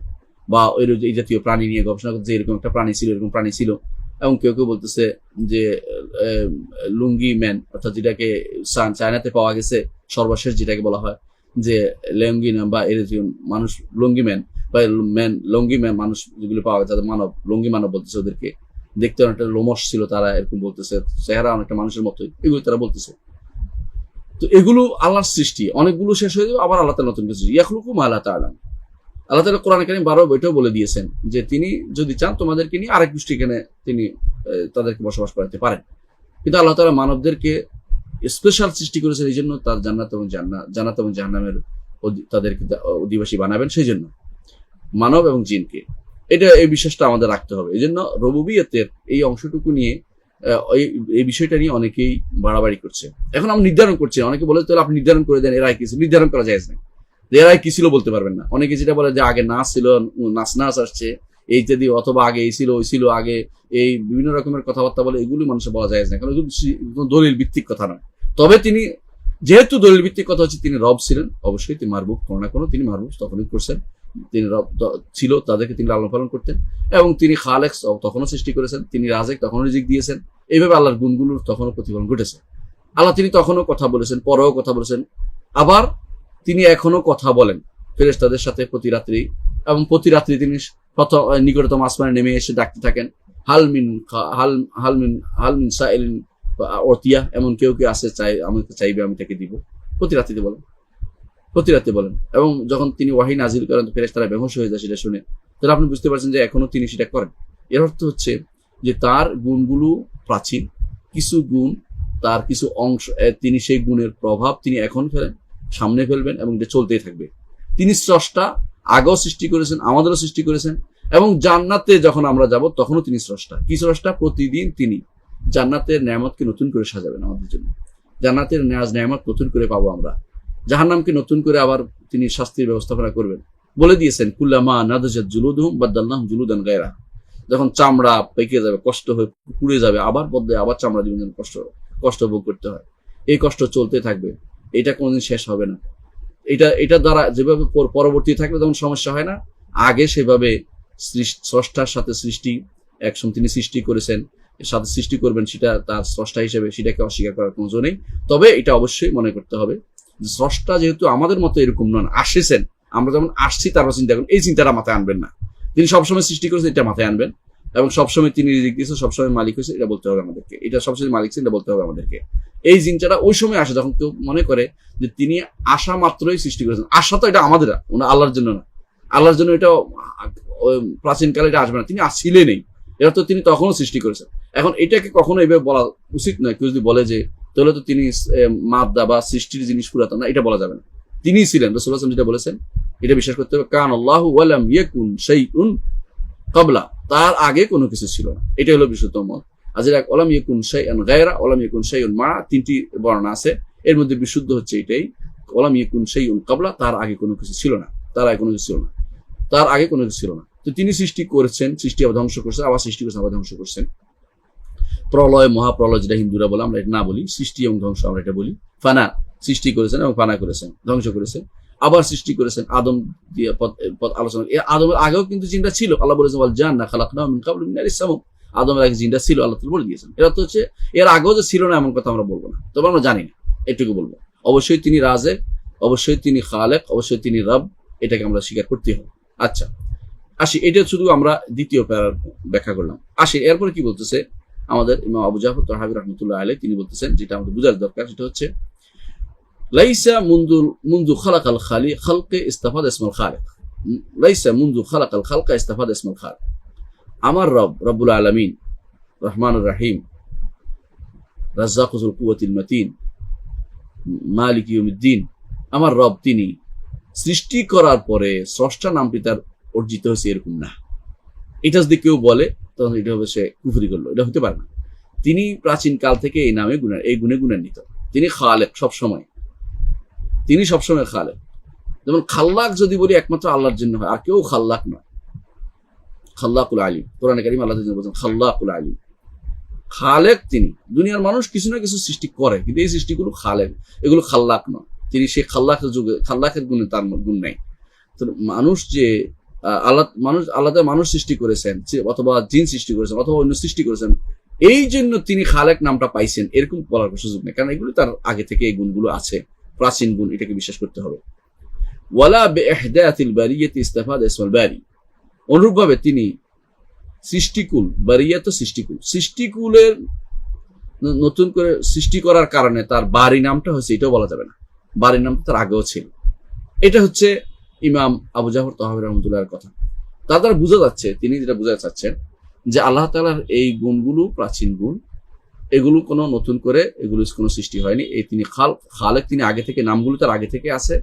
বা এই জাতীয় প্রাণী নিয়ে গবেষণা করতেছে, এরকম একটা প্রাণী ছিল, এরকম প্রাণী ছিল। এবং কেউ কেউ বলতেছে যে লুঙ্গি ম্যান, অর্থাৎ যেটাকে চায়নাতে পাওয়া গেছে সর্বশেষ, যেটাকে বলা হয় যে লুঙ্গি বা এরকম মানুষ লুঙ্গি ম্যান বা লুঙ্গি ম্যান মানুষ যেগুলো পাওয়া গেছে, মানব লুঙ্গি মানব বলতেছে, ওদেরকে দেখতে অনেকটা লোমশ ছিল, তারা এরকম বলতেছে, চেহারা অনেকটা মানুষের মতোই, এগুলো তারা বলতেছে। তো এগুলো আল্লাহর সৃষ্টি, অনেকগুলো শেষ হয়ে যাবে, আবার আল্লাহ তাআলা নতুন কিছু ইয়াখলুকু মা লা তা'লাম। আল্লাহ তাআলা কোরআনে কারীম 12 বইটাও বলে দিয়েছেন যে তিনি যদি চান তোমাদেরকে নিয়ে আরেক গোষ্ঠী এখানে তিনি তাদেরকে বসবাস করাতে পারেন, কিন্তু আল্লাহ তাআলা মানবদেরকে স্পেশাল সৃষ্টি করেছেন এই জন্য তার জান্নাত এবং জাহান্নামের তাদেরকে অধিবাসী বানাবেন, সেই জন্য মানব এবং জিনকে। এই বিশ্বাসটা আমাদের রাখতে হবে। এই জন্য রুবুবিয়তের এই অংশটুকু নিয়ে এই বিষয়টা নিয়ে অনেকেই বাড়াবাড়ি করছে। এখন আমরা নির্ধারণ করছি, অনেকে বলে তাহলে আপনি নির্ধারণ করে দেন এরাই কি ছিল, নির্ধারণ করা যায় না, এরাই কি ছিল বলতে পারবেন না। অনেকে যেটা বলে যে আগে নাচ ছিল, নাচ আসছে এই ইত্যাদি, অথবা আগে এই ছিল ওই ছিল, আগে এই বিভিন্ন রকমের কথাবার্তা বলে, এগুলি মানুষের বলা যায় না, কারণ এগুলো দলিল ভিত্তিক কথা নয়। তবে তিনি যেহেতু দলিল ভিত্তিক কথা হচ্ছে, তিনি রব ছিলেন, অবশ্যই তিনি মারবুব কোনো না কোনো, তিনি মারবুব তখনই করছেন, তিনি রব ছিল, তাদেরকে তিনি লালন পালন করতেন, এবং তিনি খালেক তখনও সৃষ্টি করেছেন, তিনি রাজেক তখনও রিজিক দিয়েছেন। এইভাবে আল্লাহর গুণগুলোর তখনও প্রতিফলন ঘটেছে। আল্লাহ তিনি তখনও কথা বলেছেন, পরেও কথা বলেছেন, আবার তিনি এখনো কথা বলেন ফেরেশতাদের সাথে প্রতি রাত্রি, এবং প্রতি রাত্রি তিনি নিকটতম আসমানে নেমে এসে ডাকতে থাকেন, হালমিন সাইলিন অতিয়া, এমন কেউ আছে আমাকে চাইবে আমি তাকে দিব, প্রতি রাত্রি বলেন। এবং যখন তিনি ওয়াহী নাজিল করেন ফেরেশতারা বেহুশ হয়ে যায় সেটা শুনে, তাহলে আপনি বুঝতে পারছেন যে এখনো তিনি সেটা করেন। এর অর্থ হচ্ছে যে তার গুণগুলো প্রাচীন, কিছু গুণ, তার কিছু অংশ, তিনি সেই গুণের প্রভাব তিনি এখন ফেলেন, সামনে ফেলবেন, এবং এটা চলতেই থাকবে। তিনি স্রষ্টা, আগেও সৃষ্টি করেছেন, আমাদেরও সৃষ্টি করেছেন, এবং জান্নাতে যখন আমরা যাব তখনও তিনি স্রষ্টা। কি স্রষ্টা? প্রতিদিন তিনি জান্নাতের নেয়ামতকে নতুন করে সাজাবেন আমাদের জন্য, জান্নাতের নেয়ামত নতুন করে পাবো আমরা, জাহান্নামকে নতুন করে আবার তিনি শাস্তির ব্যবস্থাপনা করবেন। বলে দিয়েছেন কুল্লামা নাদজাত জুলুদুহুম বাদদালনাহুম জুলুদান গায়রা, যখন চামড়া পেকে যাবে, কষ্ট হয়ে পুড়ে যাবে, আবার বদলে আবার চামড়া জীবন কষ্ট ভোগ করতে হয়, এই কষ্ট চলতে থাকবে, এটা কোনোদিন শেষ হবে না। এটা দ্বারা যেভাবে পরবর্তী থাকবে তখন সমস্যা হয় না, আগে সেভাবে স্রষ্টার সাথে সৃষ্টি, একসময় তিনি সৃষ্টি করেছেন, সাথে সৃষ্টি করবেন, সেটা তার স্রষ্টা হিসেবে, সেটাকে অস্বীকার করার কোনো জো নেই। তবে এটা অবশ্যই মনে করতে হবে যে স্রষ্টা যেহেতু আমাদের মতো এরকম নন, আসেছেন, আমরা যেমন আসছি তারপর চিন্তা করুন, এই চিন্তাটা মাথায় আনবেন না। তিনি সবসময় সৃষ্টি করেছেন এটা মাথায় আনবেন, এবং সবসময় তিনি রিজিক দিয়েছেন, সবসময় মালিক হয়েছে এটা বলতে হবে আমাদেরকে, এটা সবসময় মালিক ছিলেন এটা বলতে হবে আমাদেরকে। এই জিনিসটা ওই সময় আসে যখন কেউ মনে করে যে তিনি আসা মাত্রই সৃষ্টি করেছেন। আসা তো এটা আমাদের, আল্লাহর জন্য না, আল্লাহর জন্য এটা প্রাচীনকালে এটা আসবে না, তিনি আসছিলেনই, এটা তো তিনি তখনও সৃষ্টি করেছেন। এখন এটাকে কখনো এইভাবে বলা উচিত নয়। কেউ যদি বলে যে তাহলে তো তিনি মাদ্দা বা সৃষ্টির জিনিস পুরাতন না, এটা বলা যাবে না, তিনিই ছিলেন। রাসূলুল্লাহ সাল্লাল্লাহু আলাইহি ওয়াসাল্লাম যেটা বলেছেন এটা বিশ্বাস করতে হবে, কান আল্লাহু ওয়া লাম ইয়াকুন শাইউন ক্বাবলা, তার আগে কোনো কিছু ছিল না, এটা হলো বিশুদ্ধ মত। আজের এক ওলাম ইয়াকুন শাইউন গায়রা, ওলাম ইয়াকুন শাইউন মা, তিনটি বর্ণনা আছে, এর মধ্যে বিশুদ্ধ হচ্ছে এটাই, ওলাম ইয়াকুন শাইউন ক্বাবলা, তার আগে কোনো কিছু ছিল না, তার আগে কোনো কিছু ছিল না। তো তিনি সৃষ্টি করেছেন, সৃষ্টি আবার ধ্বংস করছেন, আবার সৃষ্টি করছেন, আবার ধ্বংস করছেন। প্রলয়, মহাপ্রলয় যেটা হিন্দুরা বলে, আমরা এটা না বলি, সৃষ্টি এবং ধ্বংস আমরা এটা বলি। ফানা, সৃষ্টি করেছেন এবং ফানা করেছেন, ধ্বংস করেছেন। আবার সৃষ্টি করেছেন আদম দিয়ে আলোচনা। আদমের আগেও কিন্তু জিনটা ছিল, আল্লাহ বলেছেন ওয়াল জান্নাহ খালাকনাহু মিন ক্বাবলু মিন নারিস সামূম, আদমের আগে জিনটা ছিল, আল্লাহ তাআলা বলে দিয়েছেন। এর অর্থ হচ্ছে এর আগেও যে ছিল না এমন কথা আমরা বলবো না, তবে আমরা জানি না, এটুকু বলবো। অবশ্যই তিনি রাজেক, অবশ্যই তিনি খালেক, অবশ্যই তিনি রব, এটাকে আমরা স্বীকার করতেই হবে। আচ্ছা আসি, এটা শুধু আমরা দ্বিতীয় প্যারার ব্যাখ্যা করলাম। আসি এরপরে কি বলতেছে আমাদের ইমাম আবু জাফর তাহাবী রাহমাতুল্লাহ আলাইহি, তিনি বলতেছেন যেটা আমাদের বোঝার দরকার, সেটা হচ্ছে লাইসা মুনযু খালাকাল খালকে ইস্তাফাদ ইসমুল খালিক, লাইসা মুনযু খালাকাল খালকা ইস্তাফাদ ইসমুল খালিক। আমার রব রব্বুল আলামিন রহমানুর রহিম রাজ্জাকুল কুওয়াতিল মাতিন মালিক ইয়াউমিদ্দিন, আমার রব তিনি সৃষ্টি করার পরে স্রষ্টা নামটি তার অর্জিত হয়েছে এরকম না। এটা যদি কেউ বলে তখন এটা হবে সে কুফরি করলো, এটা হতে পারে না। তিনি প্রাচীন কাল থেকে এই নামে এই গুণে গুণান্বিত। তিনি খালেক, সবসময় তিনি সবসময় খালেক। যেমন খাল্লাক যদি বলি একমাত্র আল্লাহর জন্য হয়, আর কেউ খাল্লাক নয়। খাল্লাকুল আলিম, কোরআনে কারীম আল্লাহ বলছেন খাল্লাকুল আলিম, খালেক তিনি। দুনিয়ার মানুষ কিছু না কিছু সৃষ্টি করে, কিন্তু এই সৃষ্টিগুলো খালেক, এগুলো খাল্লাক নয়। তিনি সেই খাল্লাকের যুগে, খাল্লাকের গুণে তার গুণ নাই। তো মানুষ যে আল্লাহ মানুষ সৃষ্টি করেছেন, অথবা জিন সৃষ্টি করেছেন, অথবা অন্য সৃষ্টি করেছেন, এই জন্য তিনি খালেক নামটা পাইছেন এরকম বলার সুযোগ নেই, কারণ এগুলো তার আগে থেকে এই গুণগুলো আছে, প্রাচীন গুণ, এটাকে বিশ্বাস করতে হবে। ওয়ালা বিইহদাতিল বারিয়াতি ইস্তাফাদ ইসমুল বারি, অনুরূপভাবে তিনি সৃষ্টিকুল, বারিয়াত সৃষ্টিকুল, সৃষ্টিকুলের নতুন করে সৃষ্টি করার কারণে তার বারি নামটা হয়েছে, এটাও বলা যাবে না। বারি নামটা তার আগেও ছিল। এটা হচ্ছে ইমাম আবু জাফর তাহাবী রাহমাতুল্লাহর কথা। তার দ্বারা বোঝা যাচ্ছে, তিনি যেটা বোঝাতে চাচ্ছেন যে আল্লাহ তাআলার এই গুণগুলো প্রাচীন গুণ, এগুলো কোনো নতুন করে এগুলো কোনো সৃষ্টি হয়নি। এই তিনি খালেক, তিনি আগে থেকে, নামগুলো তার আগে থেকে আছে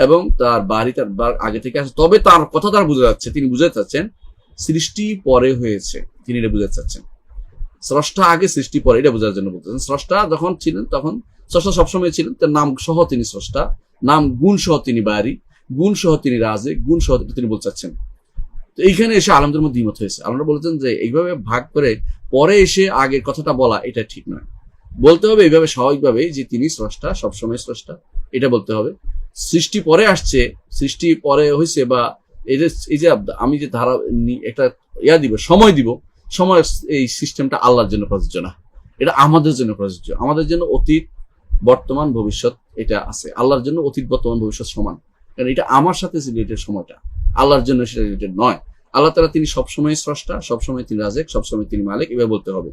এবং তার বাড়ি তার আগে থেকে আছে। তবে তার কথা তার বোঝা যাচ্ছে, তিনি বুঝাতে চাচ্ছেন সৃষ্টি পরে হয়েছে, তিনি এটা বুঝাতে চাচ্ছেন। স্রষ্টা আগে, সৃষ্টি পরে, এটা বোঝার জন্য বলতেছেন। স্রষ্টা যখন ছিলেন তখন স্রষ্টা সবসময় ছিলেন, তার নাম সহ তিনি স্রষ্টা, নাম গুণ সহ তিনি বাড়ি, গুণ সহ তিনি রাজে, গুণ সহ তিনি বলতে চাচ্ছেন। তো এইখানে এসে আলমদের মধ্যে দ্বিমত হয়েছে। আলমরা বলেছেন যে এইভাবে ভাগ করে পরে এসে আগের কথাটা বলা এটা ঠিক নয়। বলতে হবে এইভাবে স্বাভাবিকভাবে যে তিনি স্রষ্টা, সবসময় স্রষ্টা, এটা বলতে হবে। সৃষ্টি পরে আসছে, সৃষ্টি পরে হয়েছে, বা এই যে আমি যে ধারা একটা দিব, সময় দিব, সময়, এই সিস্টেমটা আল্লাহর জন্য প্রযোজ্য না, এটা আমাদের জন্য প্রযোজ্য। আমাদের জন্য অতীত, বর্তমান, ভবিষ্যৎ এটা আছে। আল্লাহর জন্য অতীত, বর্তমান, ভবিষ্যৎ সমান, কারণ এটা আমার সাথে রিলেটেড সময়টা, আল্লাহর জন্য সেটা রিলেটেড নয়। আল্লাহ তাআলা তিনি সবসময় স্রষ্টা, সবসময় তিনি রাজেক, সবসময় তিনি মালিক, এভাবে বলতে হবে।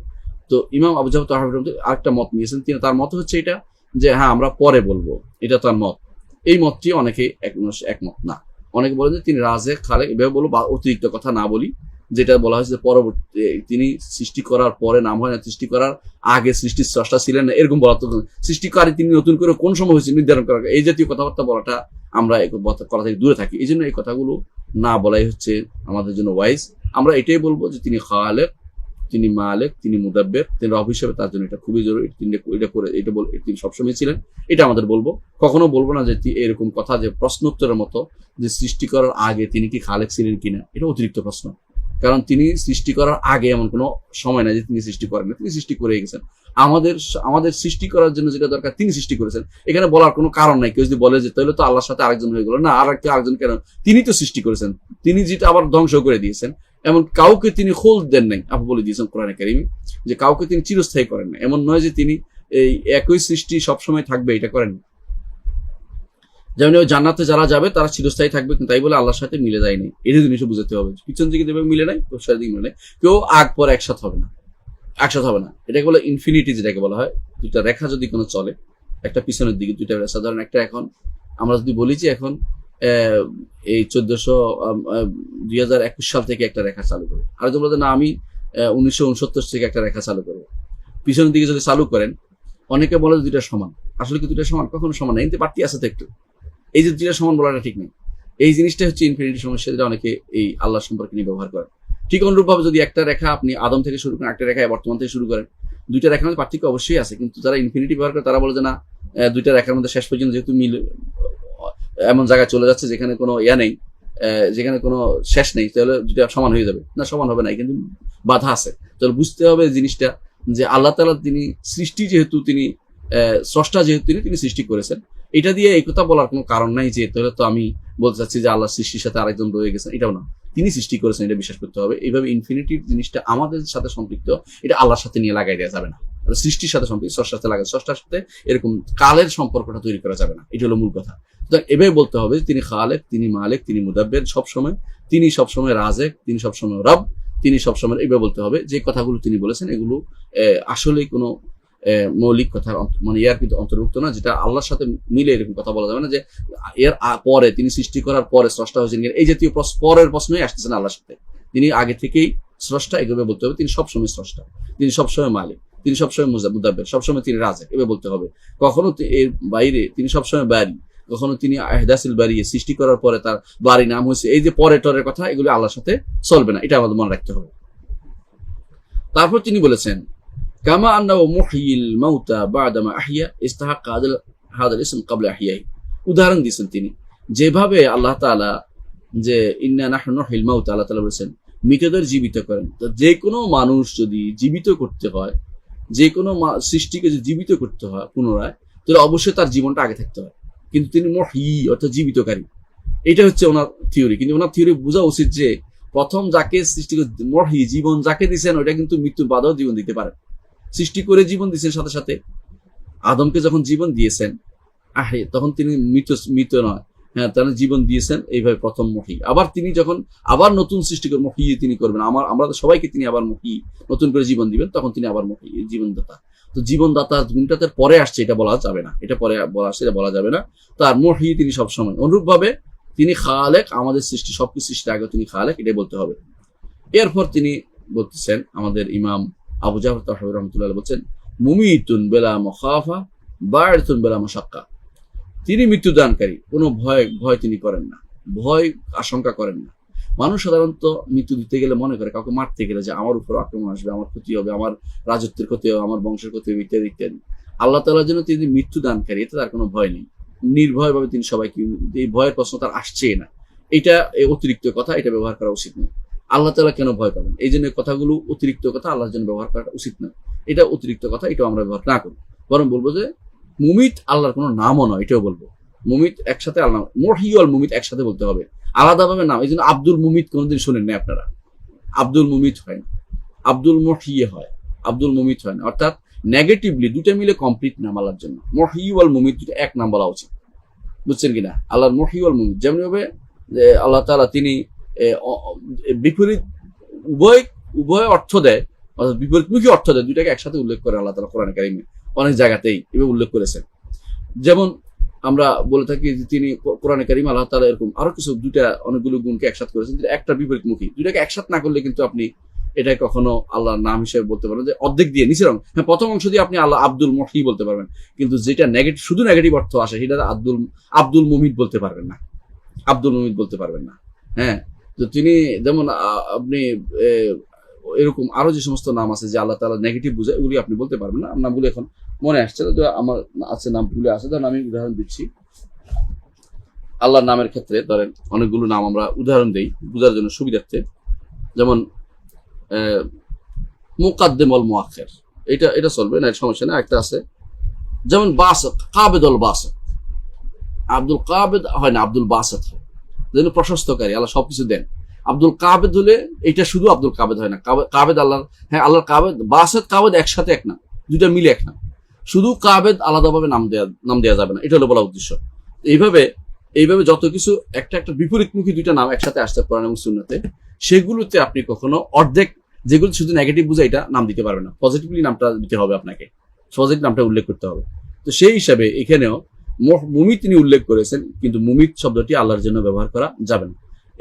তো ইমাম আবু জাফর তাহাবী রাহমাতুল্লাহ আরেকটা মত নিয়েছেন, তিনি তার মত হচ্ছে এটা যে হ্যাঁ আমরা পরে বলবো, এটা তার মত। এই মতটি অনেকে একমত না। অনেকে বলেন যে তিনি রাজেক, খালেক, এভাবে বলবো, অতিরিক্ত কথা না বলি, যেটা বলা হয়েছে পরবর্তী, তিনি সৃষ্টি করার পরে নাম হয় না, সৃষ্টি করার আগে সৃষ্টির স্রষ্টা ছিলেন না, এরকম বলা। তো সৃষ্টিকারী তিনি নতুন করে কোন সময় হয়েছে নির্ধারণ করা, এই জাতীয় কথাবার্তা বলাটা আমরা কথা থেকে দূরে থাকি। এই জন্য এই কথাগুলো না বলাই হচ্ছে আমাদের জন্য ওয়াইজ। আমরা এটাই বলবো যে তিনি খালেক, তিনি মালিক, তিনি মুদাব্বির, তিনি রব হিসেবে তার জন্য এটা খুবই জরুরি। তিনি এটা করে, এটা বল, তিনি সবসময় ছিলেন, এটা আমাদের বলবো। কখনো বলবো না যে এরকম কথা যে প্রশ্নোত্তরের মতো, যে সৃষ্টি করার আগে তিনি কি খালেক ছিলেন কিনা, এটা অতিরিক্ত প্রশ্ন। কারণ তিনি সৃষ্টি করার আগে এমন কোনো সময় নাই যে তিনি সৃষ্টি করেন না, তিনি সৃষ্টি করে গেছেন। আমাদের সৃষ্টি করার জন্য যেটা দরকার তিনি সৃষ্টি করেছেন, এখানে বলার কোনো কারণ নাই। কেউ যদি বলে যে তাহলে তো আল্লাহর সাথে আরেকজন হয়ে গেল, না, আরেকজন কেন, তিনি তো সৃষ্টি করেছেন, তিনি যেটা আবার ধ্বংস করে দিয়েছেন। এমন কাউকে তিনি খোল দেন নাই, আপনি বলে দিয়েছেন কোরআনে কারীমে, যে কাউকে তিনি চিরস্থায়ী করেন না। এমন নয় যে তিনি এই একই সৃষ্টি সবসময় থাকবে, এটা করেন। যেমন জান্নাতে যারা যাবে তারা চিরস্থায়ী থাকবে, কিন্তু তাই বলে আল্লাহর সাথে মিলে যায় নাই, এটা জিনিসও বুঝতে হবে। পিছন দিকে দেবে মিলে নাই, তোর সাথে মিলে নাই, কেউ আগ পর একসাথে হবে না, এটাকে বলে ইনফিনিটি, যেটাকে বলা হয় দুইটা রেখা যদি কোনো চলে, একটা পিছনের দিকে দুইটা সাধারণ, একটা এখন আমরা যদি বলি যে এখন এই 2021 সাল থেকে একটা রেখা চালু করবো, আর যদি বলে না আমি 1969 থেকে একটা রেখা চালু করবো, পিছনের দিকে যদি চালু করেন, অনেকে বলে দুইটা সমান। আসলে কি দুইটা সমান? কখনো সমান না, কিন্তু বাড়তি আছে তো একটু। এই যে দুইটা সমান বলাটা ঠিক নেই। এই জিনিসটা হচ্ছে ইনফিনিটি সমস্যা, যেটা অনেকে এই আল্লাহ সম্পর্কে নিয়ে ব্যবহার করে। ঠিক অনুরূপভাবে যদি একটা রেখা আপনি আদম থেকে শুরু করেন, একটা রেখা বর্তমান থেকে শুরু করেন, দুইটা রেখার মধ্যে পার্থক্য অবশ্যই আছে, কিন্তু যারা ইনফিনিটি ব্যবহার করে তারা বলে যে না, দুইটা রেখার মধ্যে শেষ পর্যন্ত যেহেতু মিল এমন জায়গায় চলে যাচ্ছে যেখানে কোনো নেই, যেখানে কোনো শেষ নেই, তাহলে দুইটা সমান হয়ে যাবে। না, সমান হবে না, কিন্তু বাধা আছে। তাহলে বুঝতে হবে জিনিসটা যে আল্লাহ তাআলা তিনি সৃষ্টি, যেহেতু তিনি স্রষ্টা, যেহেতু তিনি সৃষ্টি করেছেন, এটা দিয়ে এই কথা বলার কোনো কারণ নাই যে তাহলে তো আমি বলতে চাচ্ছি যে আল্লাহ সৃষ্টির সাথে আরেকজন রয়ে গেছেন, এটাও না। তিনি সৃষ্টি করেছেন, এটা বিশ্বাস করতে হবে। এইভাবে ইনফিনিটিভ জিনিসটা আমাদের সাথে সম্পৃক্ত, এটা আল্লাহর সাথে নিয়ে লাগাই দেওয়া যাবে না। সৃষ্টির সাথে সম্পৃক্ত, স্রষ্টার সাথে লাগাই, স্রষ্টার সাথে এরকম কালের সম্পর্কটা তৈরি করা যাবে না। এটা হলো মূল কথা। এভাবে বলতে হবে তিনি খালেক, তিনি মালিক, তিনি মুদাব্বির, সবসময় তিনি, সবসময় রাজেক, তিনি সবসময় রব, তিনি সবসময়, এইভাবে বলতে হবে। যে কথাগুলো তিনি বলেছেন এগুলো আসলেই কোনো মৌলিক কথা, মানে ইয়ার কিন্তু অন্তর্ভুক্ত না, যেটা আল্লাহর সাথে মিলে এরকম কথা বলা যাবে না যে এর পরে তিনি সৃষ্টি করার পরে স্রষ্টা হয়েছেন, এই জাতীয় পরের প্রশ্নই আসতেছেন আল্লাহর সাথে। তিনি আগে থেকেই স্রষ্টা, এভাবে বলতে হবে। তিনি সবসময় স্রষ্টা, তিনি সবসময় মালিক, তিনি সবসময় মুদাব্বির, সবসময় তিনি রাজেক, এভাবে বলতে হবে। কখনো এর বাইরে তিনি সবসময় বাড়ি, কখনো তিনি আহদাসিল বাড়ি, সৃষ্টি করার পরে তার বাড়ি নাম হয়েছে, এই যে পরে টরের কথা, এগুলো আল্লাহর সাথে চলবে না, এটা আমাদের মনে রাখতে হবে। তারপর তিনি বলেছেন কামা আন্নাহু মুহয়িল মাউতা বা'দামা আহইয়া ইস্তাহাক্কা হাদাল ইসম ক্বাবলা ইহইয়াহি। উদাহরণ দিয়েছেন তিনি, যেভাবে আল্লাহ তাআলা যে ইন্না নাহনু নুহয়িল মাউতা, আল্লাহ তাআলা বলেছেন মৃতদের জীবিত করেন। তো যে কোনো মানুষ যদি জীবিত করতে হয়, যে কোনো সৃষ্টিকে যদি জীবিত করতে হয় পুনরায়, তাহলে অবশ্যই তার জীবনটা আগে থাকতে হয়। কিন্তু তিনি মুহয়ি অর্থাৎ জীবিতকারী, এটা হচ্ছে ওনার থিওরি। কিন্তু ওনার থিওরি বোঝা উচিত যে প্রথম যাকে সৃষ্টি করে মুহয়ি, জীবন যাকে দিচ্ছেন ওইটা কিন্তু মৃত্যুর বাদেও জীবন দিতে পারে। সৃষ্টি করে জীবন দিয়েছেন, সাথে সাথে আদমকে যখন জীবন দিয়েছেন তখন তিনি মৃত নয়, হ্যাঁ, তাহলে জীবন দিয়েছেন এইভাবে প্রথম মুহয়ি। আবার তিনি যখন আবার নতুন সৃষ্টি করে মুহয়ি তিনি করবেন, আমরা সবাইকে তিনি আবার মুহয়ি, নতুন করে জীবন দিবেন, তখন তিনি আবার মুহয়ি, জীবনদাতা। তো জীবনদাতা গুণটাতে পরে আসছে, এটা বলা যাবে না, এটা পরে আসছে, এটা বলা যাবে না। তার মুহয়ি তিনি সবসময়। অনুরূপভাবে তিনি খালেক, আমাদের সৃষ্টি সবকিছু সৃষ্টির আগে তিনি খালেক, এটাই বলতে হবে। এরপর তিনি বলতেছেন, আমাদের ইমাম আবু জাফর তাহওয়ী রাহমাতুল্লাহ বলছেন মুমিতুন বিলা মুখাফা বা'থুন বিলা মাশাক্কা। তিনি মৃত্যুদানকারী, কোনো ভয় তিনি করেন না, ভয় আশঙ্কা করেন না। মানুষ সাধারণত মৃত্যু দিতে গেলে মনে করে, কাউকে মারতে গেলে যে আমার উপর আক্রমণ আসবে, আমার ক্ষতি হবে, আমার রাজত্বের ক্ষতি হবে, আমার বংশের ক্ষতি হবে, ইত্যাদি ইত্যাদি। আল্লাহ তাআলার জন্য তিনি মৃত্যুদানকারী, এতে তার কোনো ভয় নেই। নির্ভয়ভাবে তিনি সবাইকে, এই ভয়ের প্রশ্ন তার আসছেই না। এটা অতিরিক্ত কথা, এটা ব্যবহার করা উচিত নয়। আল্লাহ তাআলা কেন ভয় পাবেন? এই জন্য কথাগুলো অতিরিক্ত কথা, আল্লাহর জন্য ব্যবহার করা উচিত নয়। এটা অতিরিক্ত কথা, এটাও আমরা ব্যবহার না করি। বরং বলবো যে মুমিত আল্লাহর কোনো নামও নয়, এটাও বলবো। মুমিত একসাথে, আল্লাহ মুহয়ি ওয়াল মুমিত একসাথে বলতে হবে, আলাদাভাবে নাম। এই জন্য আব্দুল মুমিত কোনোদিন শোনেন না আপনারা, আব্দুল মুমিত হয় না, আব্দুল মুহয়ি হয়, আব্দুল মুমিত হয় না। অর্থাৎ নেগেটিভলি দুটা মিলে কমপ্লিট নাম আল্লাহর জন্য। মুহয়ি ওয়াল মুমিত দুটো এক নাম বলা উচিত, বুঝছেন কিনা? আল্লাহর মুহয়ি ওয়াল মুমিত, যেমন ভাবে যে আল্লাহ তাআলা তিনি বিপরীত উভয় অর্থ দেয়, অর্থাৎ বিপরীতমুখী অর্থ দেয়, দুইটাকে একসাথে উল্লেখ করে আল্লাহ তাআলা কোরআনে কারিমে অনেক জায়গাতেই এভাবে উল্লেখ করেছেন। যেমন আমরা বলে থাকি যে তিনি কোরআনে কারিম আল্লাহ তাআলা এরকম আরো কিছু দুইটা অনেকগুলো গুণকে একসাথে করেছেন, একটা বিপরীতমুখী। দুইটাকে একসাথে না করলে কিন্তু আপনি এটা কখনো আল্লাহর নাম হিসেবে বলতে পারেন যে অর্ধেক দিয়ে নিচের অংশ, হ্যাঁ, প্রথম অংশ দিয়ে আপনি আল্লাহ আব্দুল মুহয়ি বলতে পারবেন, কিন্তু যেটা নেগেটিভ, শুধু নেগেটিভ অর্থ আসে, সেটা আব্দুল মুমিত বলতে পারবেন না, আব্দুল মুমিত বলতে পারবেন না। হ্যাঁ, তো তিনি যেমন আপনি এরকম আরো যে সমস্ত নাম আছে যে আল্লাহ তাআলা নেগেটিভ বোঝায়, এগুলি আপনি বলতে পারবেন না। নামগুলো এখন মনে আসছে না, আমার আছে নামগুলো আছে। ধরেন আমি উদাহরণ দিচ্ছি, আল্লাহর নামের ক্ষেত্রে ধরেন অনেকগুলো নাম আমরা উদাহরণ দেই বোঝার জন্য সুবিধার্থে। যেমন মুকাদ্দিম ওয়াল মুআখির, এটা চলবে না, সমস্যা না। একটা আছে যেমন বাসত, কাবেদ ওয়াল বাসত, আব্দুল কাবেদ হয় না, আব্দুল বাসত হয়, যেন প্রশস্তকারী, আল্লাহ সবকিছু দেন। আব্দুল কাবেদ হলে এটা শুধু আব্দুল কাবেদ হয় না, কাবেদ আল্লাহ, হ্যাঁ, আল্লাহর কাবেদ, বাসত কাবেদ একসাথে এক নাম, দুইটা মিলে এক নাম। শুধু কাবেদ আলাদাভাবে নাম দেওয়া যাবে না, এটা হলো বলা উদ্দেশ্য। এইভাবে যত কিছু একটা বিপরীতমুখী দুইটা নাম একসাথে আসতে পারেন এবং সুন্নাতে, সেগুলোতে আপনি কখনো অর্ধেক, যেগুলো শুধু নেগেটিভ বুঝে, এটা নাম দিতে পারবেন না, পজিটিভলি নামটা দিতে হবে, আপনাকে পজিটিভ নামটা উল্লেখ করতে হবে। তো সেই হিসাবে এখানেও মুমিত তিনি উল্লেখ করেছেন, কিন্তু মুমিত শব্দটি আল্লাহর জন্য ব্যবহার করা যাবে না,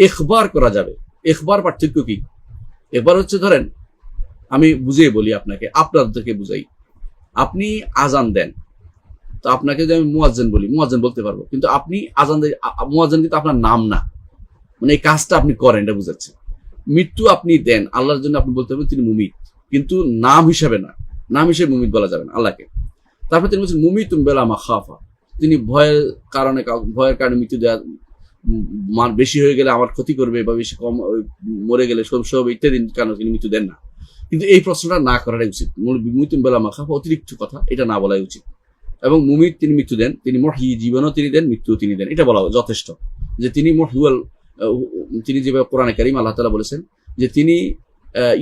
ইখবার করা যাবে। ইখবার পার্থক্য কি? এবার হচ্ছে, ধরেন আমি বুঝিয়ে বলি আপনাকে, আপনাদেরকে বুঝাই। আপনি আজান দেন, তো আপনাকে যদি আমি মুয়াজ্জিন বলি, মুয়াজ্জিন বলতে পারবো, কিন্তু আপনি আজান দেন, মুয়াজ্জিন কিন্তু আপনার নাম না, মানে এই কাজটা আপনি করেন, এটা বুঝাচ্ছে। মৃত্যু আপনি দেন আল্লাহর জন্য, আপনি বলতে পারবেন তিনি মুমিত, কিন্তু নাম হিসাবে না, নাম হিসেবে মুমিত বলা যাবে না আল্লাহকে। তারপর তিনি বলছেন মুমিতুন বিলা মাখাফা, তিনি ভয়ের কারণে মৃত্যু দেওয়া, বেশি হয়ে গেলে আমার ক্ষতি করবে, বা বেশি কম মরে গেলে সমস্যা হবে, ইত্যাদি কারণে তিনি মৃত্যু দেন না। কিন্তু এই প্রশ্নটা না করাটাই উচিত। মুমিতুন বিলা মাখাফা অতিরিক্ত কথা, এটা না বলাই উচিত। এবং মুমিত তিনি মৃত্যু দেন, তিনি মুহয়ি জীবনও তিনি দেন, মৃত্যু তিনি দেন, এটা বলা যথেষ্ট যে তিনি মুহয়িউল, তিনি যেভাবে কোরআনে কারীম আল্লাহ তাআলা বলেছেন যে তিনি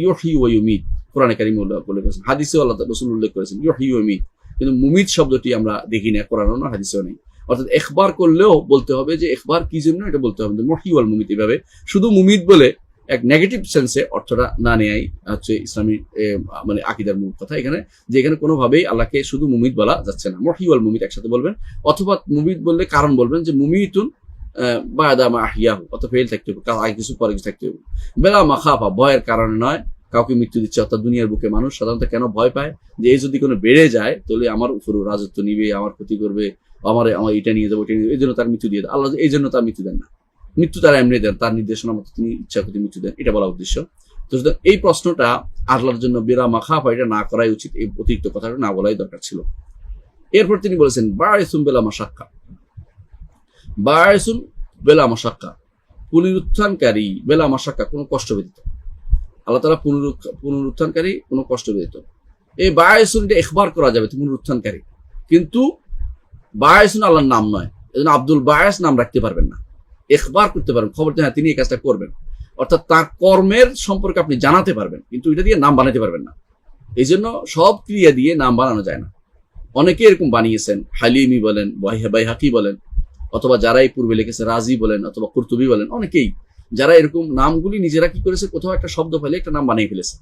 ইউহয়ি ওয়া ইউমীত, কোরআনে কারীম বলেছেন, হাদিসেও আল্লাহ রাসূল উল্লেখ করেছেন ইউহয়ি ওয়া ইউমীত, কিন্তু মুমিত শব্দটি আমরা দেখি না, কোরআনেও না হাদিসেও নেই। অর্থাৎ ইখবার করলেও বলতে হবে যে ইখবার কি জন্য, এটা বলতে হবে মুহয়ি ওয়াল মুমিত। এভাবে শুধু মুমিত বলে এক নেগেটিভ সেন্সে অর্থটা না নেয়াই হচ্ছে ইসলামী মানে আকীদার মূল কথা এখানে, যে এখানে কোনোভাবেই আল্লাহকে শুধু মুমিত বলা যাচ্ছে না, মুহয়ি ওয়াল মুমিত একসাথে বলবেন, অথবা মুমিত বললে কারণ বলবেন যে মুমিতুন বাদা মা আহইয়াহু, অথবা ফেল থাকতে হবে, আগে কিছু পরে কিছু থাকতে হবে, বেলা মাখাফা ভয়ের কারণে নয় কাউকে মৃত্যু দিচ্ছে। অর্থাৎ দুনিয়ার বুকে মানুষ সাধারণত কেন ভয় পায়, যে এই যদি কোনো বেড়ে যায় তাহলে আমার উপরও রাজত্ব নিবে, আমার ক্ষতি করবে, আমার এটা নিয়ে যাবো, এই জন্য তার মৃত্যু দিয়ে দেয় আল্লাহ, এই জন্য তার মৃত্যু দেন না, মৃত্যু তারা এমনি দেন, তার নির্দেশনা মতো তিনি ইচ্ছা করতে মৃত্যু দেন, এটা বলা উদ্দেশ্য। তো এই প্রশ্নটা আল্লাহর জন্য বেরা মাখাফা এটা না করাই উচিত, এই অতিরিক্ত কথাটা না বলাই দরকার ছিল। এরপর তিনি বলেছেন বায়সুম বেলা মাশাক্কা, বায়সুম বেলা মাশাক্কা, পুনরুত্থানকারী বেলা মাশাক্কা, কোনো কষ্ট ব্যতীত। আল্লাহ তাআলা পুনরুত্থানকারী, কোনো কষ্ট ব্যতীত। এই বায়সুন এটা ইখবার করা যাবে পুনরুত্থানকারী, কিন্তু বায়সুন আল্লাহর নাম নয়, এজন্য আব্দুল বায়স নাম রাখতে পারবেন না। ইখবার করতে পারবেন, খবর হ্যাঁ তিনি এই কাজটা করবেন, অর্থাৎ তার কর্মের সম্পর্কে আপনি জানাতে পারবেন, কিন্তু এটা দিয়ে নাম বানাতে পারবেন না। এই জন্য সব ক্রিয়া দিয়ে নাম বানানো যায় না। অনেকে এরকম বানিয়েছেন, হালিমি বলেন, বাইহাকি বলেন, অথবা যারাই পূর্বে লিখেছে রাজি বলেন, অথবা কুরতুবি বলেন, অনেকেই যারা এরকম নামগুলি নিজেরা কি করেছে, কোথাও একটা শব্দ ফেলে একটা নাম বানিয়ে ফেলেছে,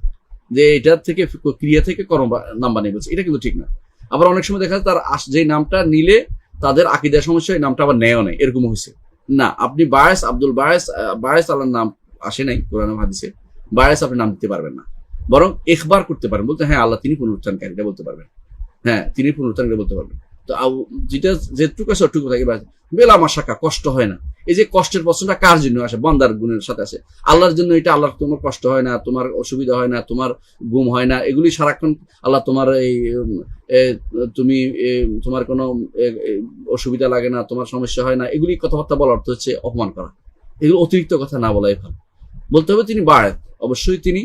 যে এটার থেকে ক্রিয়া থেকে কর্ম নাম বানিয়ে ফেলেছে, এটা কিন্তু ঠিক না। আবার অনেক সময় দেখা যায় তার যে নামটা নিলে তাদের আকীদার সমস্যা, এই নামটা আবার নেয়ও নেই, এরকম হয়েছে না। আপনি বায়েস, আব্দুল বায়েস, বায়েস আল্লাহর নাম আসে নাই কোরআন হাদিসে, বায়েস আপনি নাম দিতে পারবেন না, বরং ইখবার করতে পারেন, বলতে হ্যাঁ আল্লাহ তিনি পুনরুত্থানকারী, এটা বলতে পারবেন, হ্যাঁ তিনি পুনরুত্থানকারী বলতে পারবেন। তো যেটা যেটুকু আছে ওটুকু থাকে, বেলা মাশাক্কা, কষ্ট হয় না। এই যে কষ্টের প্রশ্নটা কার জন্য আসে, বান্দার গুণের সাথে আসে, আল্লাহর জন্য। এটা আল্লাহর তোমার কষ্ট হয় না, তোমার অসুবিধা হয় না, তোমার ঘুম হয় না, এগুলি সারাক্ষণ আল্লাহ তোমার এই তুমি তোমার কোনো অসুবিধা লাগে না, তোমার সমস্যা হয় না, এগুলি কথাবার্তা বলার অর্থ হচ্ছে অপমান করা। এগুলো অতিরিক্ত কথা না বলাই ভালো। বলতে হবে তিনি বায়েত, অবশ্যই তিনি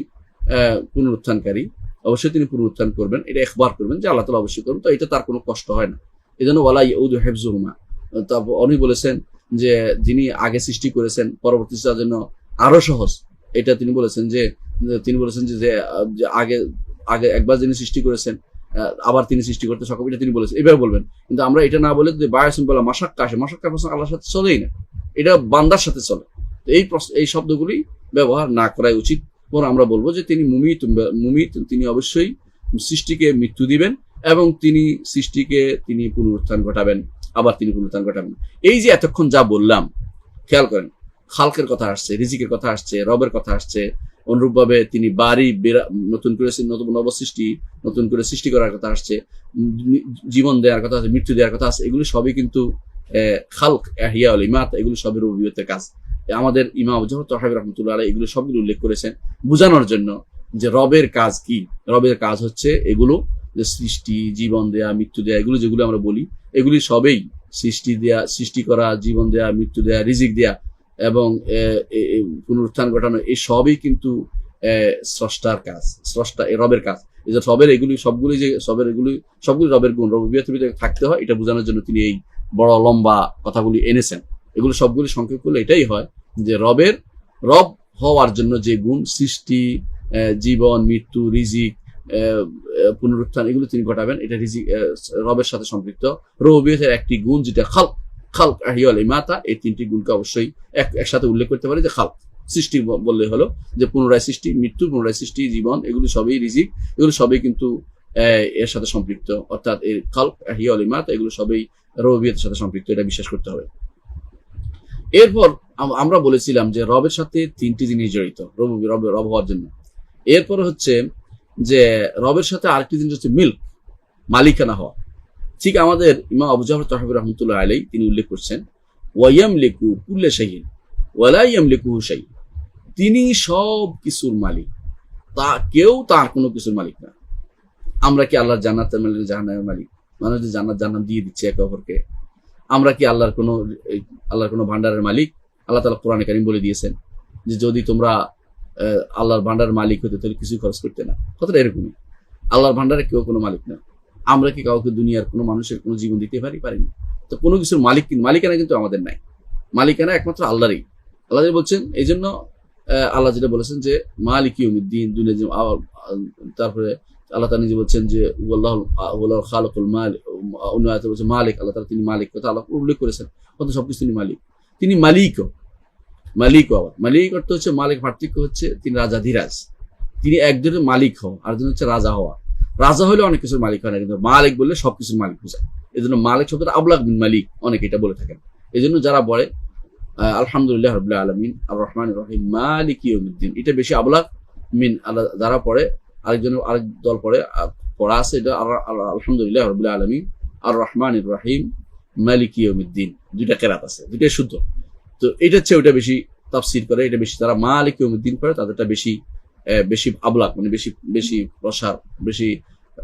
পুনরুত্থানকারী, অবশ্যই তিনি পুনরুত্থান করবেন, এটা ইখবার করবেন যে আল্লাহ তাআলা অবশ্যই করবেন, তো এটা তার কোনো কষ্ট হয় না। এই জন্য ওয়ালা ইয়াউদু হিফযুহুমা, উনি বলেছেন যে যিনি আগে সৃষ্টি করেছেন পরবর্তী তার জন্য আরো সহজ। এটা তিনি বলেছেন যে আগে আগে একবার যিনি সৃষ্টি করেছেন আবার তিনি সৃষ্টি করতে সক্ষম, এটা তিনি বলেছেন, এভাবে বলবেন। কিন্তু আমরা এটা না বলে যদি বায়াসুম বলা মাশাক্কা আসে, মাশাক্কার প্রশ্ন আল্লাহর সাথে চলেই না, এটা বান্দার সাথে চলে। এই শব্দগুলি ব্যবহার না করাই উচিত। বরং আমরা বলবো যে তিনি মুমিত, তিনি অবশ্যই সৃষ্টিকে মৃত্যু দিবেন এবং তিনি সৃষ্টিকে তিনি পুনরুত্থান ঘটাবেন, আবার তিনি পুনরুত্থান ঘটাবেন। এই যে এতক্ষণ যা বললাম, খেয়াল করেন, খালকের কথা আসছে, রিজিকের কথা আসছে, রবের কথা আসছে, অনুরূপভাবে তিনি বাড়ি নতুন করে নবসৃষ্টি, নতুন করে সৃষ্টি করার কথা আসছে, জীবন দেওয়ার কথা আছে, মৃত্যু দেওয়ার কথা আছে, এগুলি সবই কিন্তু খালক ইহইয়া ওয়াল ইমাত, এগুলো সবের রুবুবিয়তের কাজ। আমাদের ইমাম আবু জাফর তাহাবী রাহমাতুল্লাহ আলাইহি এগুলো সবগুলো উল্লেখ করেছেন বোঝানোর জন্য যে রবের কাজ কি। রবের কাজ হচ্ছে এগুলো, যে সৃষ্টি, জীবন দেয়া, মৃত্যু দেয়া, এগুলো যেগুলো আমরা বলি, এগুলি সবেই সৃষ্টি করা, জীবন দেয়া, মৃত্যু দেয়া, রিজিক দেয়া এবং পুনরুত্থান ঘটানো, এই সবই কিন্তু স্রষ্টার কাজ, স্রষ্টা রবের কাজ। এই যে রবের এগুলি সবগুলি রবের গুণ, রবিয়তের ভিতরে থাকতে হয়, এটা বোঝানোর জন্য তিনি এই বড় লম্বা কথাগুলি এনেছেন। এগুলো সবগুলি সংক্ষেপ করলে এটাই হয় যে রব হওয়ার জন্য যে গুণ, সৃষ্টি, জীবন, মৃত্যু, রিজিক, পুনরুত্থান, এগুলো তিনি ঘটাবেন, এটা রিজিক রবের সাথে সম্পৃক্ত। রুবুবিয়তের একটি গুণ যেটা খালক ইহইয়া ওয়াল ইমাতা, এই তিনটি গুণকে অবশ্যই একসাথে উল্লেখ করতে পারি। যে খালক সৃষ্টি বললে হলো যে পুনরায় সৃষ্টি, মৃত্যু, পুনরায় সৃষ্টি, জীবন, এগুলো সবই রিজিক, এগুলো সবই কিন্তু এর সাথে সম্পৃক্ত। অর্থাৎ এই খালক ইহইয়া ওয়াল ইমাতা এগুলো সবই রুবুবিয়তের সাথে সম্পৃক্ত, এটা বিশ্বাস করতে হবে। এরপর আমরা বলেছিলাম যে রবের সাথে তিনটি জিনিস জড়িত রব হওয়ার জন্য। এরপর হচ্ছে যে রবের সাথে আরেকটি জিনিস হচ্ছে মিল্ক, মালিকানা হওয়া। ঠিক আমাদের ইমাম আবু জাফর তাহাবী রাহমাতুল্লাহ আলাইহি তিনি উল্লেখ করছেন ওয়ায়ামলিকু কুল্লা শাইইন ওয়ালা ইয়ামলিকুহু শাই, তিনি সব কিছুর মালিক, কেউ তার কোনো কিছুর মালিক না। আমরা কি আল্লাহর জান্নাতের মালিক, জাহান্নামের মালিক? মানুষ যে জান্নাত দিয়ে দিচ্ছে একে অপরকে। আমরা কি আল্লাহর কোনো ভান্ডারের মালিক? আল্লাহ তাআলা কোরআনে কারীম বলে দিয়েছেন যে যদি তোমরা আল্লাহর ভান্ডারের মালিক হতে তাহলে কিছু খরচ করতে না। কথাটা এরকমই, আল্লাহর ভান্ডারে কেউ কোনো মালিক না। আমরা কি কাউকে দুনিয়ার কোনো মানুষের কোনো জীবন দিতে পারি না। তো কোনো কিছুর মালিকানা কিন্তু আমাদের নাই, মালিকানা একমাত্র আল্লাহরই। আল্লাহ বলছেন, এই জন্য আল্লাহ যেটা বলেছেন যে মালিক ইয়াউমিদ্দিন, তারপরে আল্লাহ তাআলা নিজে বলছেন যে ওয়াল্লাহু খালিকুল মালিক, অন্য আয়াতে বলছেন মালিক, আল্লাহ তাআলা তিনি মালিক, কথা আল্লাহ উল্লেখ করেছেন, অর্থাৎ সবকিছু তিনি মালিক, তিনি মালিকও। আবার মালিক অর্থ হচ্ছে, মালিক পার্থক্য হচ্ছে তিনি রাজাধিরাজ, তিনি একজনের মালিক হওয়া, আরেকজন হচ্ছে রাজা হওয়া। রাজা হলে অনেক কিছুর মালিক হয় না, কিন্তু মালিক বললে সবকিছুর মালিক বোঝায়। এই জন্য মালিক শব্দটা আবলাগ বিন মালিক, অনেকে এটা বলে থাকেন। এই জন্য যারা বলে আলহামদুলিল্লাহ রাব্বিল আলামিন আর রহমানির রহিম মালিক ইয়াউমিদ্দিন, এটা বেশি আবলাগ মিন, যারা পড়ে আরেক দল পড়া আছে এটা আলহামদুলিল্লাহ রাব্বিল আলামিন আর রহমানির রহিম মালিক ইয়াউমিদ্দিন, দুইটা কেরাত আছে, দুইটাই শুদ্ধ। তো এটা হচ্ছে ওটা বেশি তাফসীর করে, এটা বেশি যারা মালিক ইয়াউমিদ্দিন পড়ে তাদেরটা বেশি আবলাগ, মানে বেশি প্রসার, বেশি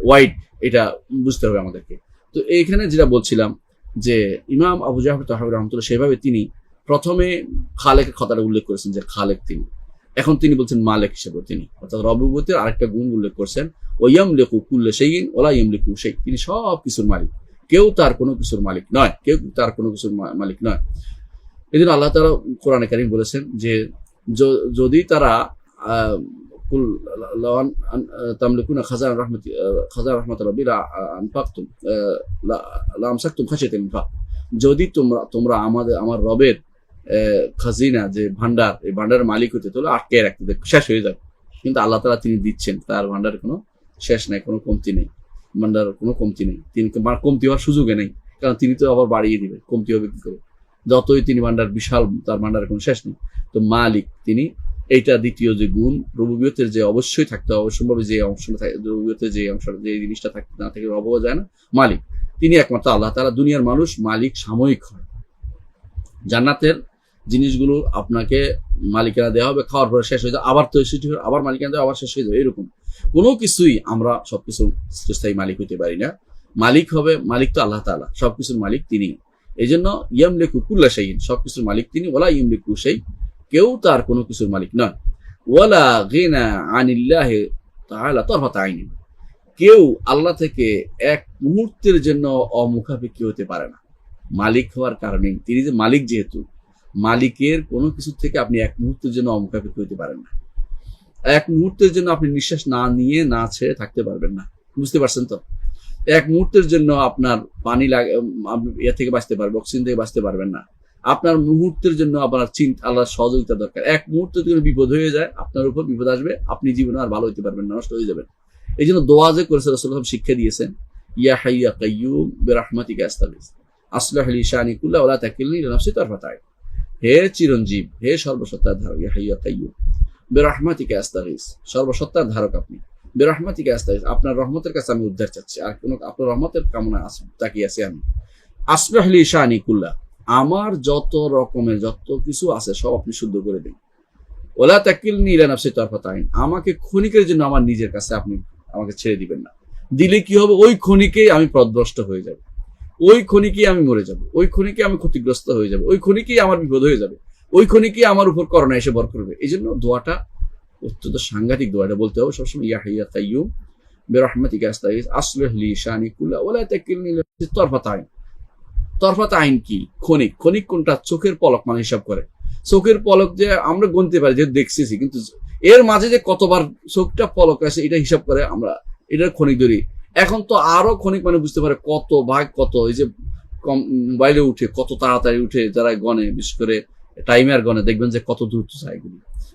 ওয়াইড, এটা বুঝতে হবে আমাদেরকে। তো এইখানে যেটা বলছিলাম যে ইমাম আবু জাফর তাহাবী রাহমাতুল্লাহ সেভাবে তিনি প্রথমে খালেকের কথাটা উল্লেখ করেছেন যে খালেক তিনি, এখন তিনি বলছেন মালিক হিসেবে তিনি, অর্থাৎ রব্বুবতের আরেকটা গুণ উল্লেখ করছেন, ওয়ায়ামলিকু কুল্লা শাইইন ওয়ালা ইয়ামলিকু শাই, তিনি সব কিছুর মালিক, কেউ তার কোনো কিছুর মালিক নয়, এজন্য আল্লাহ তাআলা কোরআনে কারীম বলেছেন যে যদি তারা তামলিকুনা খাজানা রাহমাত রাব্বি লা আনফাকতুম লা আমসাকতুম খাশিয়াতাল ইনফাক, যদি তোমরা আমার রবের খাজিনা যে ভান্ডার, এই ভান্ডারের মালিক হতে তাহলে আটকে রাখতে, শেষ হয়ে যাবে। কিন্তু আল্লাহ তাআলা তিনি দিচ্ছেন, তার ভান্ডারের কোনো শেষ নাই, কোনো কমতি নেই, ভান্ডারের কোনো কমতি নেই, তিনি কমতি হওয়ার সুযোগে নেই, কারণ তিনি তো আবার বাড়িয়ে দিবেন, কমতি হবে কি করে, যতই তিনি ভান্ডার বিশাল, তার ভান্ডারের কোনো শেষ নেই। তো মালিক তিনি, এইটা দ্বিতীয় যে গুণ, রুবুবিয়তের যে অবশ্যই থাকতে হবে, অবশ্যভাবে যে অংশটা থাকে, রুবুবিয়তের যে অংশটা, যে জিনিসটা থাকতে না থেকে রব হওয়া যায় না, মালিক তিনি একমাত্র আল্লাহ তাআলা। দুনিয়ার মানুষ মালিক সাময়িক হয়, জান্নাতের জিনিসগুলো আপনাকে মালিকানা দেওয়া হবে, খাওয়ার পরে শেষ হয়ে যায়, আবার তো আবার মালিকানা দেওয়া, আবার শেষ হয়ে যাবে, এরকম কোনো কিছুই আমরা সবকিছু স্থায়ী মালিক হতে পারি না। মালিক তো আল্লাহ তাআলা, সবকিছুর মালিক তিনি। এই জন্য ইয়ামলিকু কুল্লা শাইইন, সবকিছুর মালিক তিনি, ওয়ালা ইয়ামলিকু শাই, কেউ তার কোনো কিছুর মালিক নয়। ওয়ালা গিনা আনিল্লাহি তাআলা তারফাত আইন, কেউ আল্লাহ থেকে এক মুহূর্তের জন্য অমুখাপেক্ষী হতে পারে না। মালিক হওয়ার কারণে, তিনি যে মালিক, যেহেতু মালিকের কোনো কিছু থেকে আপনি এক মুহূর্তের জন্য অমুখাপেক্ষী হতে পারেন না। এক মুহূর্তের জন্য আপনি নিঃশ্বাস না নিয়ে না ছেড়ে থাকতে পারবেন না, বুঝতে পারছেন তো? এক মুহূর্তের জন্য আপনার পানি লাগে, ইয়ে থেকে বাঁচতে পারবেন, অক্সিজেন থেকে বাঁচতে পারবেন না। আপনার মুহূর্তের জন্য আপনার আল্লাহর সহযোগিতা দরকার। এক মুহূর্তে যদি বিপদ হয়ে যায়, আপনার উপর বিপদ আসবে, আপনি জীবনে আর ভালো হতে পারবেন না, নষ্ট হয়ে যাবেন। এই জন্য দোয়া যে করেছে রাসূলুল্লাহ শিক্ষা দিয়েছেন, ইয়া হাইয়্যু ইয়া কাইয়্যুম বিরাহমাতিকা আস্তাগীথ আসলিহ লি শানি কুল্লা ওয়া লা তাকিলনি ইলা নাফসি তারফাত আইন, হে চিরঞ্জীব, হে সর্বসত্তার ধারক, ইয়া হাইয়্যু ইয়া কাইয়্যুম বিরাহমাতিকা আস্তাগীথ, সর্বসত্তার ধারক আপনি, বিরাহমাতিকা আস্তাগীথ, আপনার রহমতের কাছে আমি উদ্ধার চাচ্ছি, আর কোনো আপনার রহমতের কামনা তাকিয়ে আছি আমি। আসলিহ লি শানি কুল্লা, আমার যত রকমের যত কিছু আছে সব আপনি শুদ্ধ করে দিন। ওলা তাকিলনি ইলা নাফসি তারফাত আইন, আমাকে ক্ষণিকের জন্য আমার নিজের কাছে আপনি আমাকে ছেড়ে দিবেন না। দিলে কি হবে? ওই ক্ষণিকেই আমি পথভ্রষ্ট হয়ে যাব, ওই ক্ষণিকেই আমি মরে যাব, ওই ক্ষণিকেই আমি ক্ষতিগ্রস্ত হয়ে যাব, ওই ক্ষণিকেই আমার বিপদ হয়ে যাবে, ওই ক্ষণিকেই আমার উপর করোনা এসে ভর করবে। এই জন্য দোয়াটা অত্যন্ত সাংঘাতিক, দোয়াটা বলতে হবে সবসময়, ইয়া হাইয়্যু ইয়া কাইয়্যুম বিরাহমাতিকা আস্তাগীথ আসলিহ লি শানি কুল্লা ওয়া লা তাকিলনি ইলা নাফসি তারফাত আইন। তরফাত আইন কি? ক্ষণিক। ক্ষণিক কোনটা? চোখের পলক মানে হিসাব করে, চোখের পলক যে আমরা গুনতে পারি, যে দেখছি, কিন্তু এর মাঝে যে কতবার চোখটা পলক আছে এটা হিসাব করে আমরা এটার ক্ষণিক ধরি। এখন তো আরো ক্ষণিক মানে বুঝতে পারে কত ভাগ কত, এই যে মোবাইলে উঠে কত তাড়াতাড়ি উঠে যারা গণে, বিশেষ করে টাইমার গণে, দেখবেন যে কত দ্রুত যায়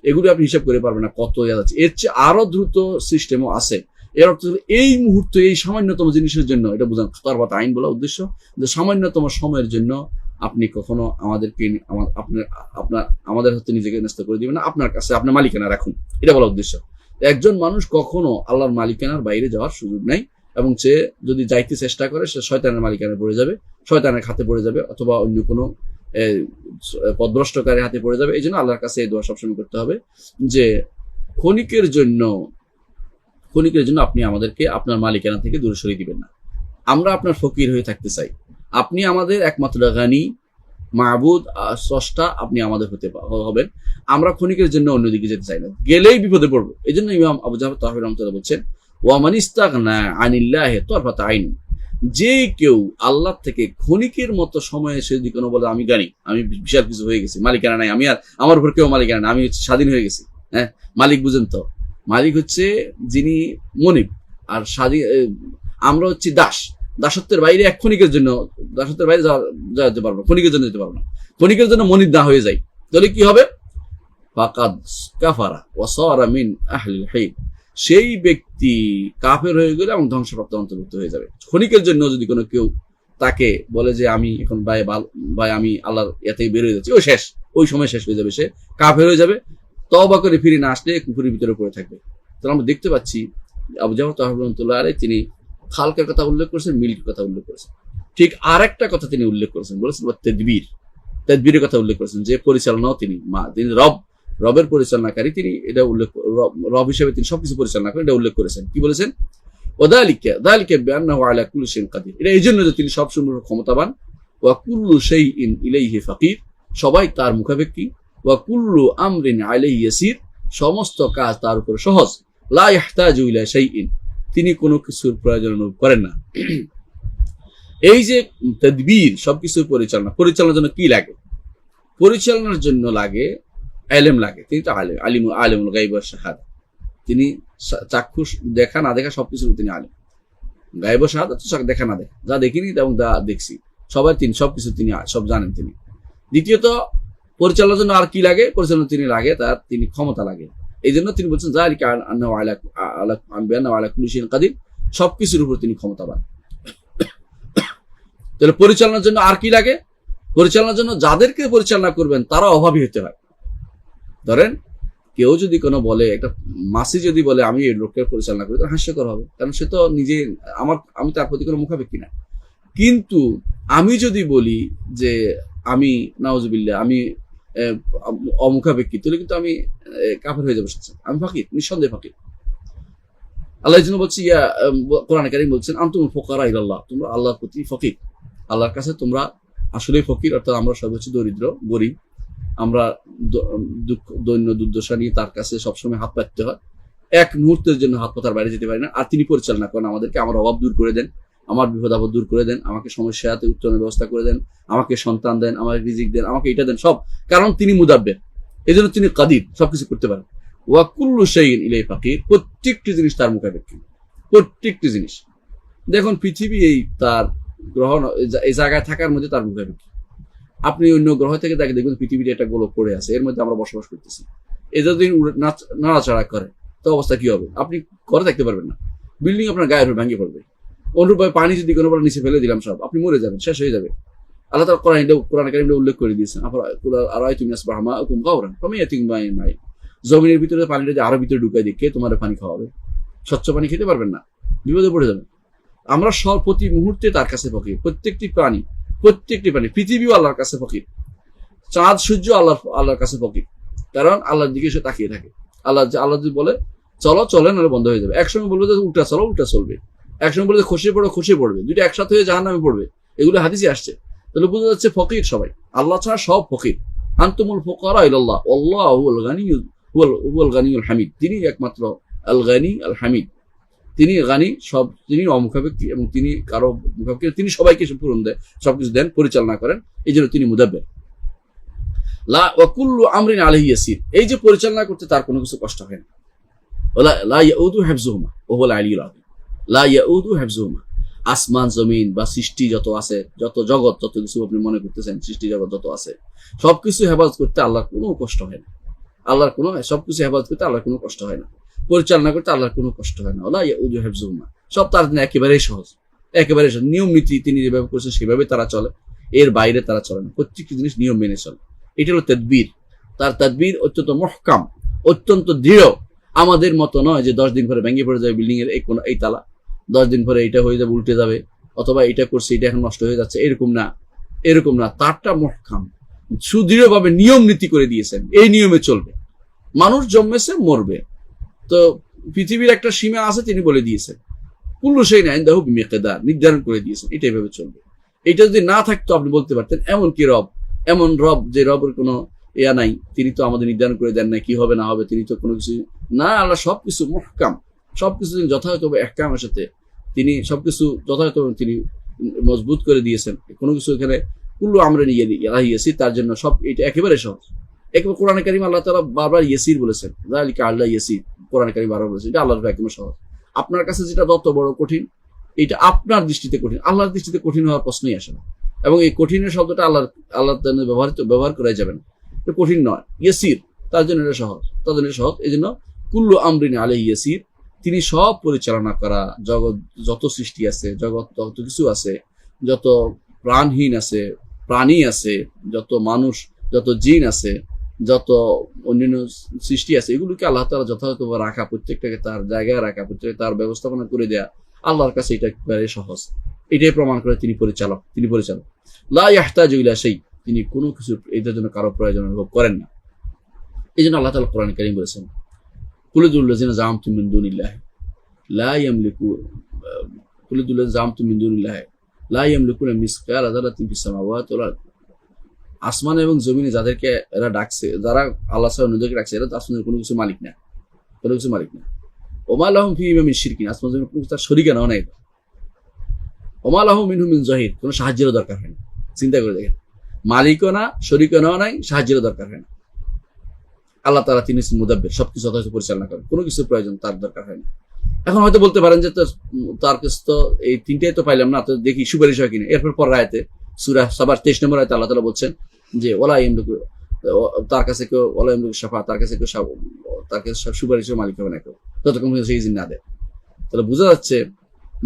এগুলি আপনি হিসাব করে পারবেন না কত যাচ্ছে। এর চেয়ে আরো দ্রুত সিস্টেমও আছে। এর অর্থ এই মুহূর্তে এই সামান্যতম জিনিসের জন্য, এটা বোঝান তারপর আইন বলা উদ্দেশ্য, যে সামান্যতম সময়ের জন্য আপনি কখনো আমাদেরকে আমাদের হাতে নিজেকে ন্যস্ত করে দিবেন না, আপনার কাছে আপনার মালিকানা রাখুন, এটা বলা উদ্দেশ্য। একজন মানুষ কখনো আল্লাহর মালিকানার বাইরে যাওয়ার সুযোগ নাই, এবং সে যদি যাইতে চেষ্টা করে সে শয়তানের মালিকানায় পড়ে যাবে, শয়তানের হাতে পড়ে যাবে, অথবা অন্য কোনো পথভ্রষ্টকারীর হাতে পড়ে যাবে। এই জন্য আল্লাহর কাছে এই দোয়া সবসময় করতে হবে যে ক্ষণিকের জন্য আপনি আমাদেরকে আপনার মালিকানা থেকে দূরে সরিয়ে দিবেন না। আমরা আপনার ফকির হয়ে থাকতে চাই, আপনি আমাদের একমাত্র গানি মাহবুদ স্রষ্টা, আপনি আমাদের হতে হবেন। আমরা ক্ষণিকের জন্য অন্যদিকে যেতে চাই না, গেলেই বিপদে পড়বো। এই জন্য ইমাম আবু জাফর তাহবী রাহমাতুল্লাহ বলছেন, ওয়া মান ইস্তাগনা আনিল্লাহি তারফাতা আইন, যে কেউ আল্লাহ থেকে ক্ষণিকের মতো সময়ে সে যদি কোনো বলে আমি জানি আমি বিশাল কিছু হয়ে গেছি, মালিকানা নাই, আমি আর আমার উপর কেউ মালিকানা নাই, আমি স্বাধীন হয়ে গেছি। হ্যাঁ, মালিক বুঝেন তো, মালিক হচ্ছে যিনি মনিব, আর স্বাধীন আমরা হচ্ছি দাস। দাসত্বের বাইরে এক ক্ষণিকের জন্য, দাসত্বের বাইরে যেতে পারবো, ক্ষণিকের জন্য যেতে পারবো না। ক্ষণিকের জন্য মনিব না হয়ে যায় তাহলে কি হবে? ফাকাদ কাফারা ওয়া সারা মিন আহলিল হাইদ, সেই ব্যক্তি কাফের হয়ে গেলে এবং ধ্বংসপ্রাপ্ত অন্তর্ভুক্ত হয়ে যাবে। ক্ষণিকের জন্য যদি কোনো কেউ তাকে বলে যে আমি এখন ভাই আমি আল্লাহর এতেই বেরোয় যাচ্ছি, ও শেষ, ওই সময় শেষ হয়ে যাবে, সে কাফের হয়ে যাবে। তওবা করে ফিরে না আসলে কুফরের ভিতরে পড়ে থাকবে। তাহলে আমরা দেখতে পাচ্ছি আবু জাফর তাহর রহমাতুল্লাহ আলাইহি তিনি খালকের কথা উল্লেখ করেছেন, মিল্কের কথা উল্লেখ করেছেন। ঠিক আর একটা কথা তিনি উল্লেখ করেছেন, বলেছেন তাদবীরের কথা উল্লেখ করেছেন, যে পরিচালনাও তিনি রবের পরিচালনাকারী, তিনি এটা উল্লেখ, রব হিসেবে তিনি সবকিছু পরিচালনা করেন, এটা উল্লেখ করেছেন। কি বলেছেন? ওয়াদালিকা বিআন্নাহু আলা কুল্লি শাইইন কাদির, এটা এই জন্য যে তিনি সব সময় ক্ষমতাবান। ওয়া কুল্লু শাইইন ইলাইহি ফাকির, সবাই তার মুখাপেক্ষী। ওয়া কুল্লু আমরিন আলাইহি ইয়াসির, সমস্ত কাজ তার উপর সহজ। লা ইয়াহতাজু ইলা শাইইন, তিনি কোনো কিছুর প্রয়োজন অনুভব করেন না। এই যে তাদবীর, সবকিছুর পরিচালনার জন্য কি লাগে? পরিচালনার জন্য লাগে ইলম লাগে। তিনি তো আলিমুল গায়ব ওয়াশ শাহাদা, তিনি চাক্ষুষ দেখা না দেখা সবকিছুর তিনি আলিম। গায়ব ওয়াশ শাহাদা তো দেখা না দেখা, যা দেখিনি এবং যা দেখছি সবাই তিনি সবকিছু তিনি সব জানেন তিনি। দ্বিতীয়ত পরিচালনার জন্য আর কি লাগে? পরিচালনা তিনি লাগে, তিনি ক্ষমতা লাগে। এই জন্য তিনি বলছেন যালিকা আন্নাহু আলা কুল্লি শাইইন কাদির, সবকিছুর উপর তিনি ক্ষমতাবান। তাহলে পরিচালনার জন্য আর কি লাগে? পরিচালনার জন্য যাদেরকে পরিচালনা করবেন তারা অভাবী হতে হয়। ধরেন কেউ যদি কোনো বলে, একটা মাসি যদি বলে আমি এই লোকের পরিচালনা করি, তার হাস্যকর হবে, কারণ সে তো নিজে আমি তার প্রতি কোনো মুখাপেক্ষী না। কিন্তু আমি যদি বলি যে আমি নাউজুবিল্লাহ আমি অমুখাপেক্ষী, তাহলে কিন্তু আমি কাফের হয়ে যাবো, আমি ফাকির, নিঃসন্দেহে ফাকির। আল্লাহ জন্য বলছি, কোরআন কারীম বলছেন আনতুমুল ফুকারা ইলাল্লাহ, তোমরা আল্লাহর প্রতি ফকির, আল্লাহর কাছে তোমরা আসলেই ফকির। অর্থাৎ আমরা সব হচ্ছে দরিদ্র, গরিব, আমরা দৈন্য দুর্দশা নিয়ে তার কাছে সবসময় হাত পাততে হয়, এক মুহূর্তের জন্য হাত পাতার বাইরে যেতে পারি না। আর তিনি পরিচালনা করেন আমাদেরকে, আমার অভাব দূর করে দেন, আমার বিপদ আপদ দূর করে দেন, আমাকে সমস্যাতে উত্তরণের ব্যবস্থা করে দেন, আমাকে সন্তান দেন, আমাকে রিজিক দেন, আমাকে এটা দেন, সব, কারণ তিনি মুদাব্বির, এই জন্য তিনি কাদির, সবকিছু করতে পারেন। ওয়া কুল্লু শাইইন ইলাইহি ফাকির, প্রত্যেকটি জিনিস তার মুখাপেক্ষী, প্রত্যেকটি জিনিস। দেখুন পৃথিবী এই তার গ্রহ, এই জায়গায় থাকার মধ্যে তার মুখাপেক্ষী। আপনি অন্য গ্রহ থেকে তাকে দেখবেন পৃথিবীতে একটা গোলক পড়ে আছে, এর মধ্যে আমরা বসবাস করতেছি। এই যদি নাড়াচাড়া করে তো অবস্থা কি হবে? আপনি ঘরে থাকতে পারবেন না, বিল্ডিং আপনার গায়ের উপর ভেঙে পড়বে। অনুরূপভাবে পানি যদি কোনো নিচে ফেলে দিলাম সব, আপনি মরে যাবেন, শেষ হয়ে যাবে। আল্লাহ তাআলা কোরআন কারীমে উল্লেখ করে দিয়েছেন, জমিনের ভিতরে পানিটা যে আরো ভিতরে ঢুকাই দিয়ে কে তোমার পানি খাওয়াবে? স্বচ্ছ পানি খেতে পারবেন না, বিপদে পড়ে যাবেন। আমরা সব প্রতি মুহূর্তে তার কাছে ফকির, প্রত্যেকটি প্রাণী, পৃথিবীও আল্লাহর কাছে ফকির, চাঁদ সূর্য আল্লাহর কাছে ফকির, কারণ আল্লাহর দিকে সে তাকিয়ে থাকে। আল্লাহ যদি বলে চলো, চলে, নাহলে বন্ধ হয়ে যাবে। একসময় বলবে যে উল্টা চলো, উল্টা চলবে। একসময় বলবে খসে পড়বে, দুইটা একসাথে হয়ে জাহান্নামে পড়বে। এগুলো হাদিসে আসছে। তাহলে বোঝা যাচ্ছে ফকির সবাই, আল্লাহ ছাড়া সব ফকির। আনতুমুল ফুকারা ইলাল্লাহ ওয়াল্লাহুল গানিয়ুল হামিদ, তিনি একমাত্র আল গানি আল হামিদ, তিনি গানি, সব, তিনি অমুখাপেক্ষী এবং তিনি কারো মুখাপেক্ষী, তিনি সবাইকে পূরণ দেন, সবকিছু দেন, পরিচালনা করেন, এই জন্য তিনি মুদাব্বির। লা ওয়া কুল্লু আমরিন আলাইহি ইয়াসির, এই যে পরিচালনা করতে তার কোনো কিছু কষ্ট হয় না। লা ইয়াউদু হিফযুহুমা ওয়া হুয়াল আলিয়্যুল আযীম, লা ইয়াউদু হিফযুহুমা, আসমান জমিন বা সৃষ্টি যত আছে, যত জগৎ, যত কিছু আপনি মনে করতেছেন সৃষ্টি জগৎ যত আছে, সবকিছু হেফাজত করতে আল্লাহর কোনো কষ্ট হয় না। সবকিছু হেফাজত করতে আল্লাহর কোনো কষ্ট হয় না, পরিচালনা করতে আল্লাহর কোনো কষ্ট হয় না। লা ইয়াউদু হিফযুহুমা, সব তার জন্য একেবারেই সহজ, একেবারে নিয়ম নীতি তিনি যেভাবে করেছেন সেভাবে তারা চলে, এর বাইরে তারা চলে না, প্রত্যেকটি জিনিস নিয়ম মেনে চলে। এটা হলো তাদবীর। তার তাদবীর অত্যন্ত মহকাম, অত্যন্ত দৃঢ়। আমাদের মতো নয় যে 10 দিন পরে ভেঙে পড়ে যাবে বিল্ডিং এর এই তালা, 10 দিন পরে এটা হয়ে যাবে, উল্টে যাবে, অথবা এটা করছে এটা এখন নষ্ট হয়ে যাচ্ছে, এরকম না। তারটা মহকাম, সুদৃঢ়ভাবে নিয়ম নীতি করে দিয়েছেন, এই নিয়মে চলবে। মানুষ জন্মেছে, মরবে, তো পৃথিবীর একটা সীমা আছে, তিনি বলে দিয়েছেন। কুল্লু শাইইন ইনদাহু বিমিকদার, নির্ধারণ করে দিয়েছেন, এটাই ভাবে চলবে। এটা যদি না থাকতো আপনি বলতে পারতেন এমন রব যে রবের কোনো নাই, তিনি তো আমাদের নির্ধারণ করে দেন না কি হবে না হবে, তিনি তো কোনো কিছু না। আল্লাহ সবকিছু মহকাম, সবকিছু তিনি যথাযথভাবে এহকামের সাথে তিনি সবকিছু যথাযথভাবে তিনি মজবুত করে দিয়েছেন। কোনো কিছু এখানে কুল্লু আমরা ইয়াসির, তার জন্য সব এটা একেবারে সহজ। একেবারে কোরআনে কারিম আল্লাহ তাআলা বারবার ইয়াসির বলেছেন, যালিকা আল্লাহ ইয়াসির, কোরআনে কারিম বারবার বলেছেন, এটা আল্লাহর একেবারে সহজ। আপনার কাছে যেটা যত বড় কঠিন, এটা আপনার দৃষ্টিতে কঠিন, আল্লাহর দৃষ্টিতে কঠিন হওয়ার প্রশ্নই আসে না। এবং এই কঠিনের শব্দটা আল্লাহ ব্যবহার করা যাবে না, এটা কঠিন নয়। ইয়াসির, তার জন্য এটা সহজ, তার জন্য সহজ। এই জন্য কুল্লু আমরিন আলাইহি ইয়াসির, তিনি সব পরিচালনা করা, জগৎ যত সৃষ্টি আছে, জগৎ যত কিছু আছে, যত প্রাণহীন আছে, প্রাণী আছে, যত মানুষ, যত জিন আছে, যত অন্যান্য সৃষ্টি আছে, এগুলোকে আল্লাহ তাআলা যথাযথভাবে রাখা, প্রত্যেকটাকে তার জায়গায় রাখা, প্রত্যেকটা তার ব্যবস্থাপনা করে দেয়া আল্লাহর কাছে এটা একেবারে সহজ। এটাই প্রমাণ করে তিনি পরিচালক। লা ইয়াহতাজু ইলা শাই, তিনি কোনো কিছু এটার জন্য কারো প্রয়োজন অনুভব করেন না। এই জন্য আল্লাহ তাআলা কোরআনে কারীম বলেছেন, কুলিদুল্লাযিনা জাআমতুম মিন দুনিল্লাহি লা ইয়ামলিকু কুলিদুল্লাযিনা জাআমতুম মিন দুনিল্লাহি লা ইয়ামলিকুনা মিসকালা যারাতিন ফিস সামাওয়াতি ওয়াল আরদ। আসমান এবং জমিনে যাদেরকে এরা ডাকছে, যারা আল্লাহ ছাড়া অন্যদেরকে ডাকছে, এরা তো আসমানের কোনো কিছু মালিক না, কোনো কিছু মালিক না। ওমা লাহুম ফীহিমা মিন শিরকিন, আসমান জমিনে কোনো তার শরীকা নাও নাই। ওমা লাহু মিনহু মিন যাহির, কোনো সাহায্যেরও দরকার হয় না। চিন্তা করে দেখেন, মালিকও না, শরীকও নাও নাই, সাহায্যেরও দরকার হয় না। আল্লাহ তাআলা তিনি মুদাব্বির, সবকিছু যথাযথ পরিচালনা করেন, কোনো কিছু প্রয়োজন তার দরকার হয় না। এখন হয়তো বলতে পারেন যে তার কাছে তো এই তিনটাই তো পাইলাম না, তো দেখি সুপারিশ হয় কিনা। এরপর পর আয়াতে সূরা সাবার 23 নম্বর আয়াতে আল্লাহ তাআলা বলছেন যে ওয়ালা ইয়ামলিকু, তার কাছে কেউ ওয়ালা ইয়ামলিকু শাফা, তার কাছে সুপারিশের মালিক হবে না কেউ যতক্ষণ পর্যন্ত সেই ইজেন না দেয়। তাহলে বোঝা যাচ্ছে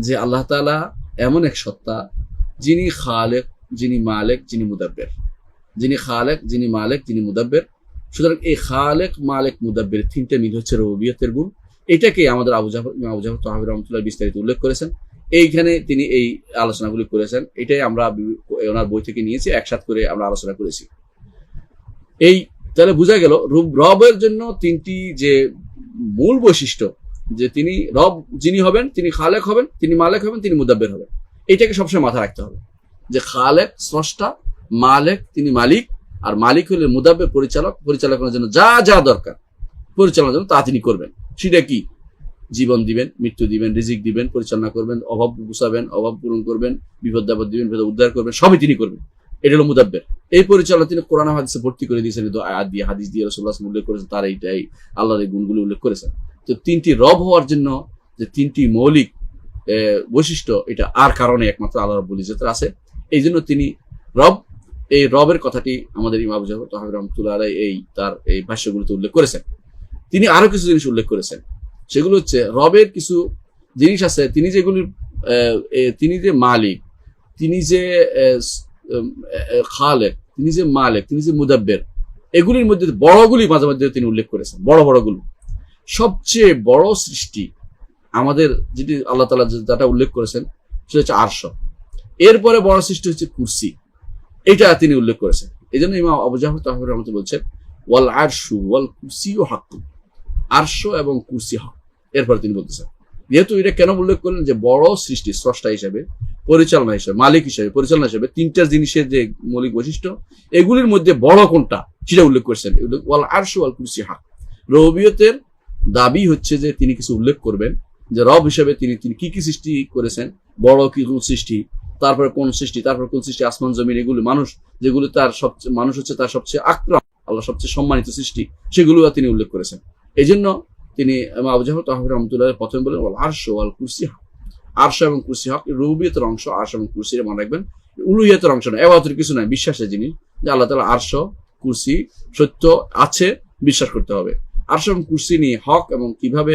যে আল্লাহ তাআলা এমন এক সত্তা, যিনি খালেক, যিনি মালিক, যিনি মুদাব্বির, যিনি খালেক, যিনি মালিক, যিনি মুদাব্বির। সুতরাং এই খালেক, মালিক, মুদাব্বির তিনটা মিল হচ্ছে রুবুবিয়তের গুণ। এটাকে আমাদের আবু জাফর তাহবীর রাহমাতুল্লাহ বিস্তারিত উল্লেখ করেছেন। এইখানে তিনি এই আলোচনাগুলি করেছেন, এটাই আমরা ওনার বই থেকে নিয়েছি, একসাথে করে আমরা আলোচনা করেছি। এই তাহলে বোঝা গেল রবের জন্য তিনটি যে মূল বৈশিষ্ট্য, যে তিনি রব যিনি হবেন, তিনি খালেক হবেন, তিনি মালিক হবেন, তিনি মুদাব্বির হবেন। এইটাকে সবসময় মাথায় রাখতে হবে যে খালেক স্রষ্টা, মালিক তিনি মালিক, আর মালিক হলে মুদাব্বির পরিচালক। পরিচালকের জন্য যা যা দরকার পরিচালনার জন্য তা তিনি করবেন। সেটা কি? জীবন দিবেন, মৃত্যু দিবেন, রিজিক দিবেন, পরিচালনা করবেন, অভাব বুঝাবেন, অভাব পূরণ করবেন, বিপদ আপদ দিবেন, বিপদ উদ্ধার করবেন, সবই তিনি করবেন। এটা হলো মুদাব্বির। এই পরিচালনা তিনি কোরআন হাদিসে ভর্তি করে দিয়েছেন, আয়াত দিয়ে, হাদিস দিয়ে রাসূলুল্লাহ সাল্লাল্লাহু আলাইহি ওয়াসাল্লাম উল্লেখ করেছেন, তার এইটাই আল্লাহর এই গুণগুলো উল্লেখ করেছেন। তো তিনটি রব হওয়ার জন্য যে তিনটি মৌলিক বৈশিষ্ট্য, এটা আর কারণে একমাত্র আল্লাহ রাব্বুল ইজ্জতের আছে। এই জন্য তিনি রব। এই রবের কথাটি আমাদের ইমাম আবু জাফর তাহবীর রাহমাতুল্লাহ আলাইহি এই তার এই ভাষ্যগুলোতে উল্লেখ করেছেন। তিনি আরো কিছু জিনিস উল্লেখ করেছেন, সেগুলো হচ্ছে রবের কিছু জিনিস আছে, তিনি যেগুলির তিনি যে মালিক, তিনি যে খালেক, তিনি যে মালিক, তিনি যে মুদাব্বির, এগুলির মধ্যে বড়গুলি মাঝে মাঝে তিনি উল্লেখ করেছেন। বড়গুলো সবচেয়ে বড় সৃষ্টি আমাদের যেটি আল্লাহ তাআলা যেটা উল্লেখ করেছেন সেটা হচ্ছে আরশ। এরপরে বড় সৃষ্টি হচ্ছে কুরসি, এটা তিনি উল্লেখ করেছেন। এই জন্য ইমাম আবু জাফর তাহবীর রাহমাতুল্লাহ বলছেন ওয়াল আরশু ওয়াল কুরসিউ হাক্কুন, আরশ এবং কুরসি হক। এরপর তিনি বলতেছেন, যেহেতু এটা কেন উল্লেখ করলেন যে বড় সৃষ্টি, স্রষ্টা হিসেবে, পরিচালনা হিসেবে, মালিক হিসেবে, পরিচালনা হিসেবে তিনটা জিনিসের যে মৌলিক বৈশিষ্ট্য, এগুলির মধ্যে বড় কোনটা সেটা উল্লেখ করেছেন। ওয়াল আরশু ওয়াল কুরসি হক। রুবুবিয়তের দাবি হচ্ছে যে তিনি কিছু উল্লেখ করবেন যে রব হিসেবে তিনি কি কি সৃষ্টি করেছেন, বড় কি কোন সৃষ্টি, তারপরে কোন সৃষ্টি, তারপর কোন সৃষ্টি, আসমান জমিন, এগুলো মানুষ, যেগুলো তার সবচেয়ে, মানুষ হচ্ছে তার সবচেয়ে আকরাম, আল্লাহ সবচেয়ে সম্মানিত সৃষ্টি, সেগুলো তিনি উল্লেখ করেছেন। এই জন্য তিনি আবু জাফর তাহবীর রাহমাতুল্লাহ প্রথমে বলেন ওয়াল আরশ ওয়াল কুরসি হক। আরশ এবং কুরসি হক রুবুবিয়তের অংশ। আরশ এবং কুরসি মনে রাখবেন, উলুহিয়তের অংশ নয়, ইবাদতের কিছু নয়, বিশ্বাসের জিনিস, যে আল্লাহ তাআলা আরশ, কুরসি সত্য আছে, বিশ্বাস করতে হবে। আরশ এবং কুরসি নিয়ে হক এবং কিভাবে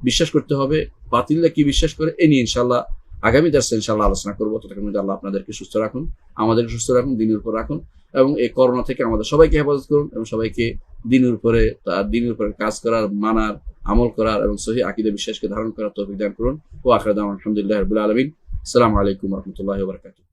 বিশ্বাস করতে হবে, বাতিলরা কি বিশ্বাস করে, এ নিয়ে ইনশাআল্লাহ আগামী দার্সে ইনশাআল্লাহ আলোচনা করবো। ততক্ষণ আল্লাহ আপনাদেরকে সুস্থ রাখুন, আমাদেরকে সুস্থ রাখুন, দিনের উপর রাখুন, এবং এই করোনা থেকে আমাদের সবাইকে হেফাজত করুন, এবং সবাইকে দিনের উপরে কাজ করার, মানার, আমল করার এবং সহিহ আকীদা বিশ্বাসকে ধারণ করার তৌফিক দান করুন। ওয়া আখিরু দাওয়ানা আলহামদুলিল্লাহি রাব্বিল আলামিন। আসসালামু আলাইকুম ওয়া রাহমাতুল্লাহি ওয়া বারাকাতুহু।